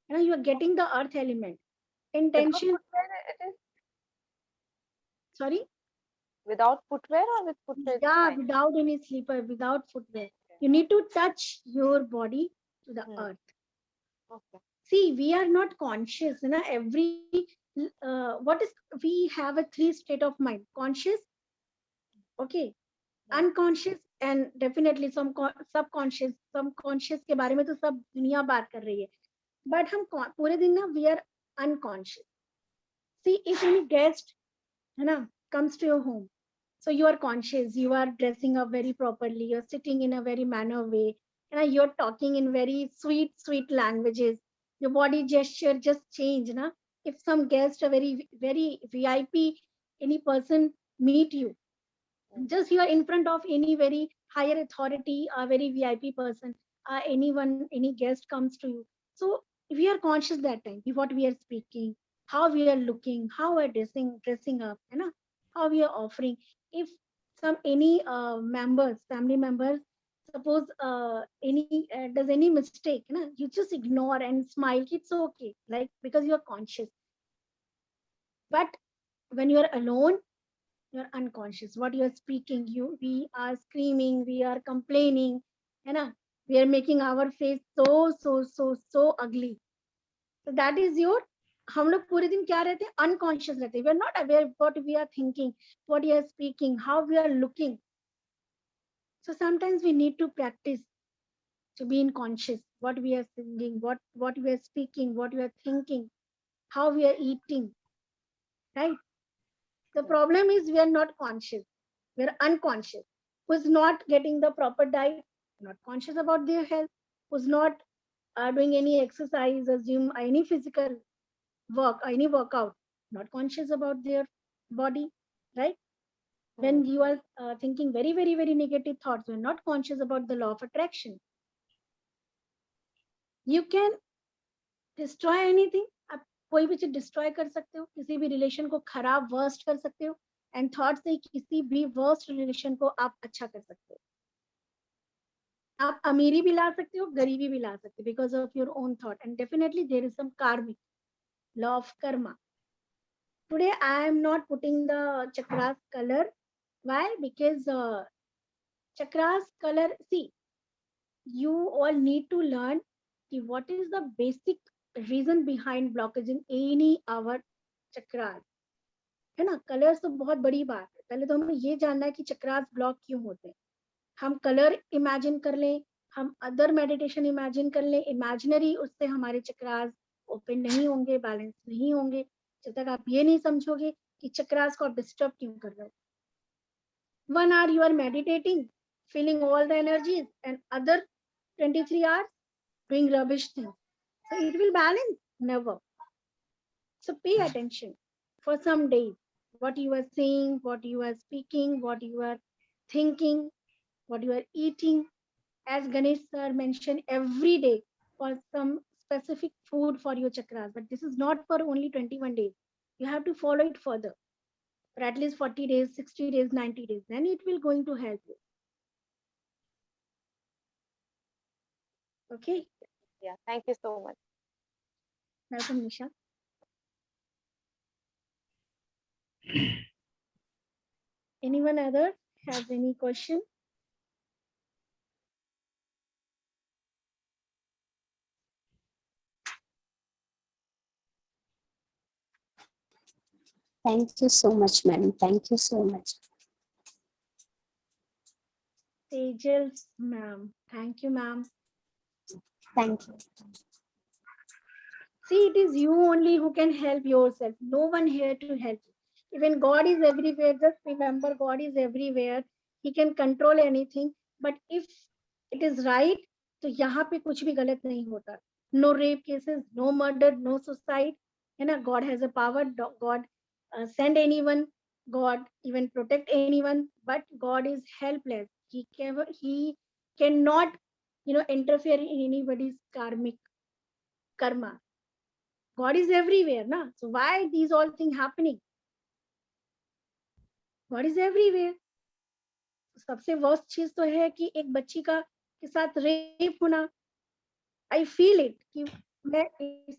You are getting the earth element. Without Intention, footwear, it is sorry, without footwear or with footwear? It's yeah, fine. without any slipper, without footwear. You need to touch your body to the earth. Okay. See, we are not conscious. Every what is, we have a three state of mind: conscious, okay, unconscious, and definitely some subconscious. Some conscious के बारे में तो सब दुनिया बात कर रही है, but हम पूरे दिन ना we are unconscious. See, if any guest comes to your home, so you are conscious, you are dressing up very properly, you're sitting in a very manner way, you're talking in very sweet languages, your body gesture just change, if some guest, a very VIP, any person meet you, just you are in front of any very higher authority, a very VIP person, anyone, any guest comes to you. So we are conscious that time, what we are speaking, how we are looking, how we are dressing up, you know, how we are offering. If some any members, family members, suppose any does any mistake, you know, you just ignore and smile. It's okay, like because you are conscious. But when you are alone, you're unconscious what you're speaking, we are screaming, we are complaining, you know, we are making our face so ugly. So that is your, हम लोग पूरे दिन क्या रहते हैं, unconscious रहते हैं. We are not aware what we are thinking, what we are speaking, how we are looking. So sometimes we need to practice to be in conscious, what we are singing, what we are speaking, what we are thinking, how we are eating, right? The problem is we are not conscious. We are unconscious. Who's not getting the proper diet, not conscious about their health, who's not doing any exercise, assume any physical work, any workout, not conscious about their body, right? When you are thinking very negative thoughts, you're not conscious about the law of attraction. You can destroy anything. आप कोई भी चीज destroy कर सकते हो, किसी भी relation को खराब वर्स्ट कर सकते हो, एंड थॉट से किसी भी वर्स्ट रिलेशन को आप अच्छा कर सकते हो. आप अमीरी भी ला सकते हो, गरीबी भी ला सकते हो, because of your own thought. And definitely there is some karmic law of karma. Today I am not putting the chakras color. Why? Because chakras color, see, you all need to learn what is the basic reason behind blockage in any our chakras, है ना. Colours तो बहुत बड़ी बात है, पहले तो हमें ये जानना है कि चक्रास ब्लॉक क्यों होते हैं. हम कलर इमेजिन कर लें, हम अदर मेडिटेशन इमेजिन कर लें, इमेजिनरी, उससे हमारे चक्रास ओपन नहीं होंगे, बैलेंस नहीं होंगे, जब तक आप ये नहीं समझोगे कि चक्रास को आप डिस्टर्ब क्यों कर रहे हो. 1 hour you are meditating, feeling all the energies, and other 23 hours doing rubbish things. So it will balance? Never. So pay attention for some days. What you are saying, what you are speaking, what you are thinking, what you are eating. As Ganesh sir mentioned, every day for some specific food for your chakras. But this is not for only 21 days. You have to follow it further for at least 40 days, 60 days, 90 days. Then it will going to help you. Okay. Yeah, thank you so much. Welcome, Nisha. Anyone other has any question? Thank you so much, madam. Thank you so much. Sejal, ma'am. Thank you, ma'am. Thank you. See, it is you only who can help yourself. No one here to help you. Even God is everywhere. Just remember, God is everywhere. He can control anything. But if it is right, तो यहाँ पे कुछ भी गलत नहीं होता. No rape cases, no murder, no suicide. है ना? God has a power. God send anyone. God even protect anyone. But God is helpless. He cannot, interfere in anybody's karmic karma. God is everywhere, na? So why these all things happening? God is everywhere. सबसे worst चीज तो है कि एक बच्ची का के साथ रेप होना. I feel it कि मैं,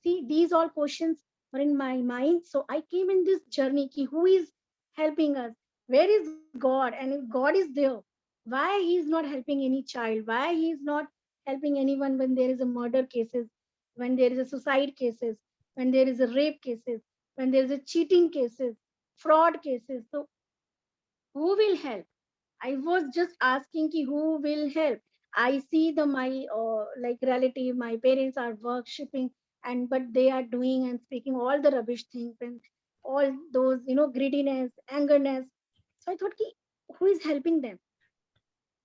see, these all questions are in my mind. So I came in this journey कि who is helping us? Where is God? And if God is there, why he is not helping any child? Why he is not helping anyone when there is a murder cases, when there is a suicide cases, when there is a rape cases, when there is a cheating cases, fraud cases? So who will help? I was just asking ki who will help. I see my like relative, my parents are worshipping, and but they are doing and speaking all the rubbish things and all those, greediness, angerness. So I thought ki who is helping them?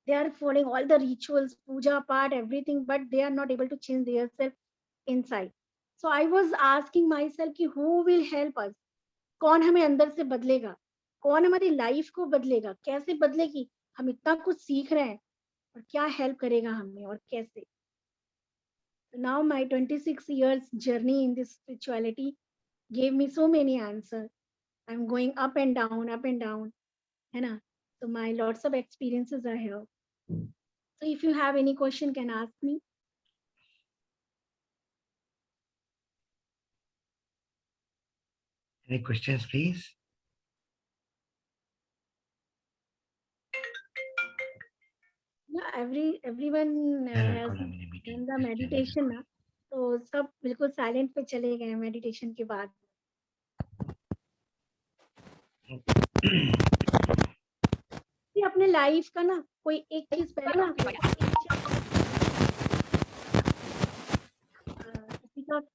They are following all the rituals, puja, part, everything, but they are not able to change themselves inside. So I was asking myself कि who will help us? कौन हमें अंदर से बदलेगा? कौन हमारी life को बदलेगा? कैसे बदलेगी? हम इतना कुछ सीख रहे हैं और क्या हेल्प करेगा हमें और कैसे? Now my 26 years journey in this spirituality gave me so many answers. I'm going up and down, है ना? So my lots of experiences are here. So if you have any question, can ask me. Any questions, please? Yeah, everyone Error has column in a meeting. done the Just tell me the meditation ना, तो सब बिल्कुल silent पे चले गए meditation के बाद. कि अपने लाइफ का ना कोई एक चीज पहले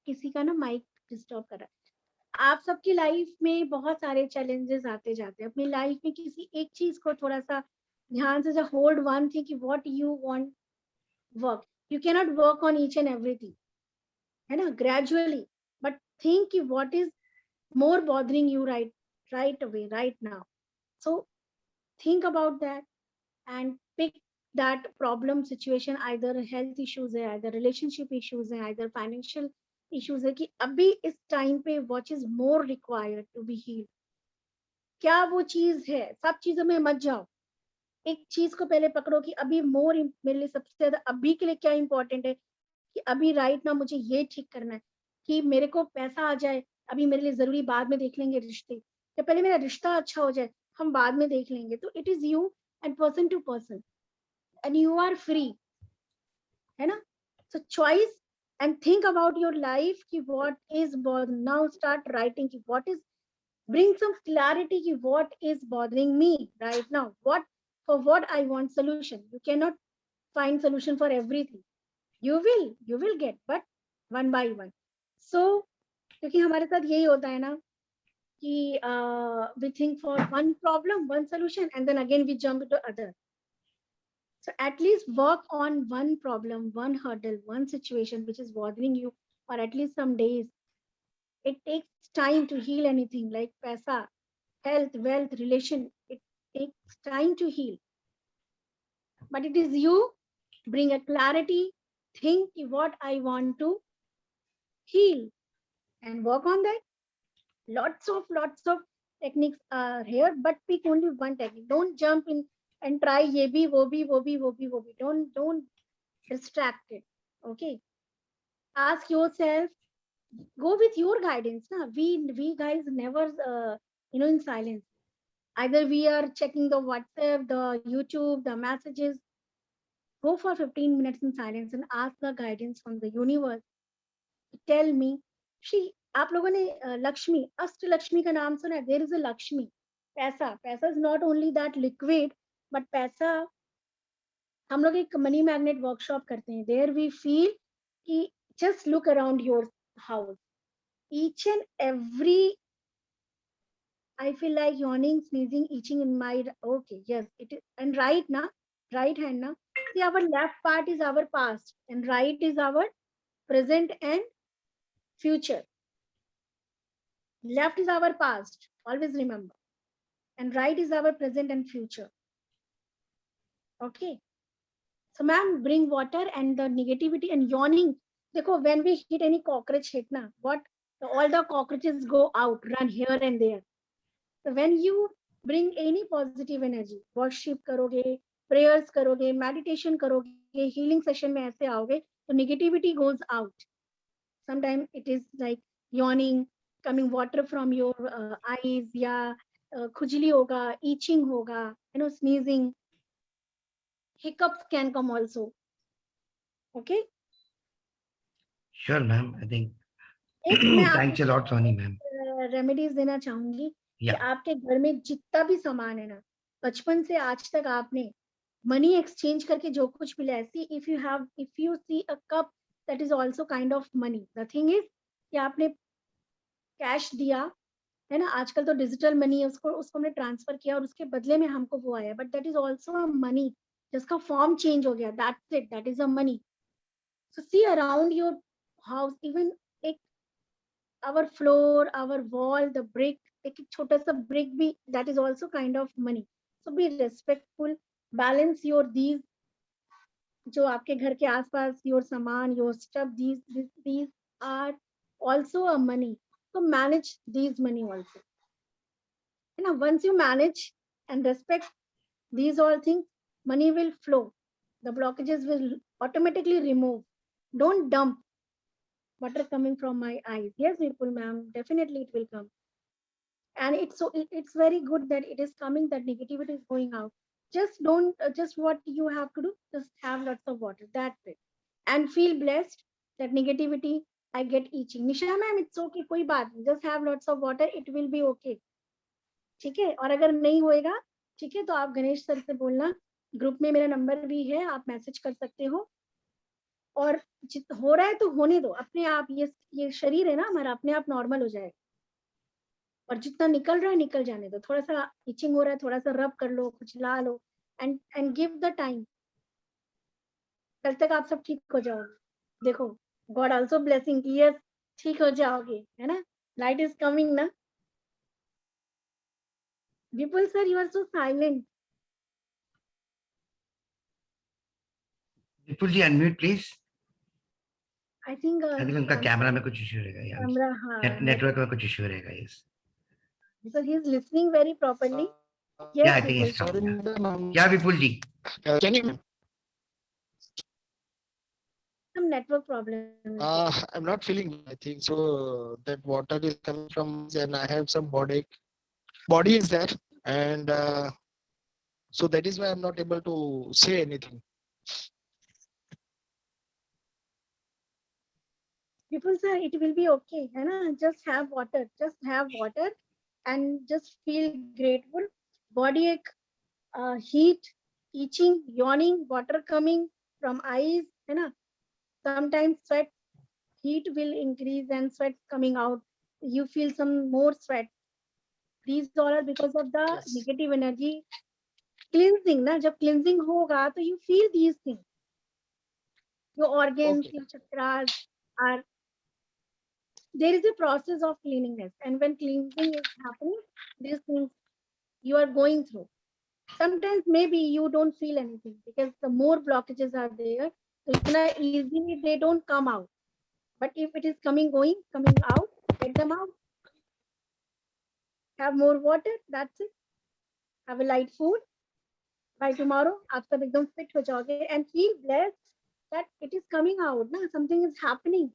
किसी का ना माइक डिस्टर्ब कर रहा है. आप सबकी लाइफ में बहुत सारे चैलेंजेस आते जाते हैं. अपनी लाइफ में किसी एक चीज को थोड़ा सा ध्यान से होल्ड वन थिंग कि what you want work. You can not work on each and everything, है ना, ग्रेजुअली, बट थिंक कि what is more bothering you right away, right now. So think about that and pick that problem situation. Either health issues है, either relationship issues है, either financial issues है, कि अभी इस time पे what is more required to be healed. क्या वो चीज है? सब चीजों में मत जाओ, एक चीज को पहले पकड़ो कि अभी मोर मेरे लिए सबसे ज्यादा अभी के लिए क्या इंपॉर्टेंट है, कि अभी राइट ना मुझे ये ठीक करना है. कि मेरे को पैसा आ जाए अभी मेरे लिए जरूरी, बाद में देख लेंगे रिश्ते, या पहले मेरा रिश्ता अच्छा हो जाए हम बाद में देख लेंगे. तो it is you and person to person and you are free, है ना. So choice and think about your life कि what is now start writing कि what is, bring some clarity ki what is bothering me right now, what I want solution. You cannot find solution for everything. You will get, but one by one. So क्योंकि हमारे साथ यही होता है ना कि we think for one problem, one solution, and then again we jump to other. So at least work on one problem, one hurdle, one situation which is bothering you for at least some days. It takes time to heal anything like paisa, health, wealth, relation. It takes time to heal. But it is you bring a clarity, think what I want to heal and work on that. Lots of techniques are here, but pick only one technique. Don't jump in and try ye bhi, wo bhi, wo bhi, wo bhi, wo bhi. Don't distract it. Okay. Ask yourself, go with your guidance. Na? We guys never in silence. Either we are checking the WhatsApp, the YouTube, the messages. Go for 15 minutes in silence and ask the guidance from the universe. Tell me, Shri, आप लोगों ने लक्ष्मी, अष्ट लक्ष्मी का नाम सुना है? There is a Lakshmi. पैसा is not only that liquid, but पैसा, हम लोग एक मनी मैग्नेट वर्कशॉप करते हैं. There we feel कि just look around your house. Each and every, I feel like yawning, sneezing, itching in my, okay, yes, it is. And right hand na, see, our left part is our past and right is our present and future. Left is our past, always remember, and right is our present and future. Okay. So ma'am, bring water and the negativity and yawning. Dekho, when we hit any cockroach hit na, what, all the cockroaches go out, run here and there. So when you bring any positive energy, worship करोगे, prayers करोगे, meditation करोगे, healing session में ऐसे आओगे, तो negativity goes out. Sometimes it is like yawning, coming water from your eyes, या खुजली होगा, itching होगा, sneezing, hiccups can come also. Okay. Sure, ma'am. I think. एक मैं Thanks a lot, Soni, ma'am. Remedies देना चाहूंगी कि Yeah. आपके घर में जितना भी सामान है ना, बचपन से आज तक आपने मनी एक्सचेंज करके जो कुछ मिला है, see if you see a cup, that is also kind of money. The thing is कि आपने कैश दिया, है ना, आजकल तो डिजिटल मनी है, उसको हमने ट्रांसफर किया और उसके बदले में हमको वो आया, but that is also a money जिसका फॉर्म चेंज हो गया. That's it, that is a money. So see around your house, even एक our floor, our wall, the brick, एक छोटा सा brick भी, that is also kind of money. So be respectful, balance your these, जो आपके घर के आसपास your सामान, your stuff, these are also a money. So manage these money also. You know, once you manage and respect these all things, money will flow. The blockages will automatically remove. Don't dump water coming from my eyes. Yes, Vipul ma'am, definitely it will come. And it's very good that it is coming, that negativity is going out. Just don't, just what you have to do, just have lots of water. That's it. And feel blessed that negativity, I get itching. Nisha ma'am, it's okay, कोई बात नहीं. Just have lots of water, it will be okay. ठीक है. और अगर नहीं होएगा, ठीक है, तो आप गणेश सर से बोलना. ग्रुप में मेरा नंबर भी है, आप मैसेज कर सकते हो. और हो रहा है तो होने दो, अपने आप. ये शरीर है ना हमारा, अपने आप नॉर्मल हो जाएगा. और जितना निकल रहा है निकल जाने दो. थोड़ा सा इचिंग हो रहा है, थोड़ा सा रब कर लो, कुछ ला लो, एंड गिव द टाइम. कल तक आप सब ठीक हो जाओगे. देखो, गॉड आल्सो ब्लेसिंग, यस, ठीक हो जाओगे, है ना. लाइट इज कमिंग ना. Vipul sir, you are so silent. Vipul ji unmute please. I think उनका कैमरा में कुछ इश्यू रहेगा यार. कैमरा, हाँ, नेटवर्क में कुछ इश्यू रहेगा. Yes. so he is listening very properly. Yeah, Yes, I think Vipul. it's coming. Yeah, Vipul ji. Can you? Some network problem. I'm not feeling. I think so. That water is coming from, and I have some body is there, and so that is why I'm not able to say anything. People say it will be okay, है ना. Just have water. Just have water, and just feel grateful. Body ache, heat, itching, yawning, water coming from eyes, है ना. Sometimes sweat, heat will increase and sweat coming out. You feel some more sweat. These all are because of the Yes. negative energy cleansing. ना, जब cleansing होगा, तो you feel these things. Your organs, Okay. your chakras are. There is a process of cleanliness, and when cleansing is happening, these things you are going through. Sometimes maybe you don't feel anything because the more blockages are there, so itna easily they don't come out. But if it is coming out, get them out. Have more water, that's it. Have a light food. By tomorrow, आप सब एकदम fit हो जाओगे, and feel blessed that it is coming out. ना, something is happening.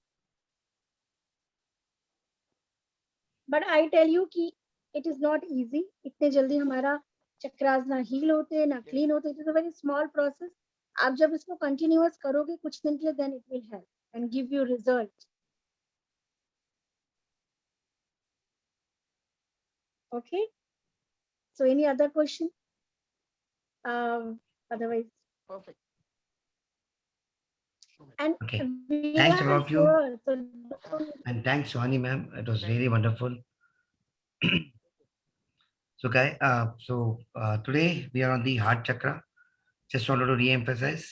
But I tell you कि it is not easy. इतने जल्दी हमारा चक्रास ना heal होते, ना clean होते. It is a very small process. आप जब इसको continuous करोगे कुछ दिन के लिए, then it will help and give you result. Okay. So any other question? Otherwise, Perfect. and Okay. we Thanks a are lot of you. here, so don't- And thanks, Swani ma'am. It was really wonderful. So, guys, today we are on the heart chakra. Just wanted to re-emphasize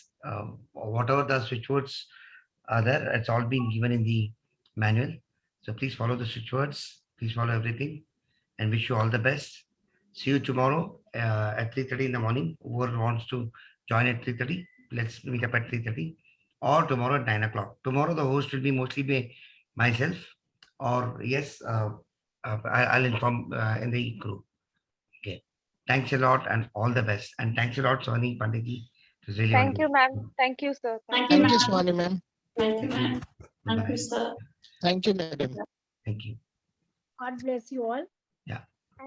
whatever the switch words are there. It's all been given in the manual. So please follow the switch words. Please follow everything, and wish you all the best. See you tomorrow at 3:30 in the morning. Whoever wants to join at 3:30, let's meet up at 3:30, or tomorrow at 9 o'clock. Tomorrow the host will be mostly be myself, or yes, I'll inform in the group. Okay. Thanks a lot and all the best. And thanks a lot, Soni Panditji. It was really Thank you, wonderful. ma'am. Thank you, sir. Thank Thank you, you, ma'am. Swani ma'am. Thank you, Thank ma'am. you. Thank Bye-bye. you, sir. Thank you, madam. Thank you. God bless you all. Yeah.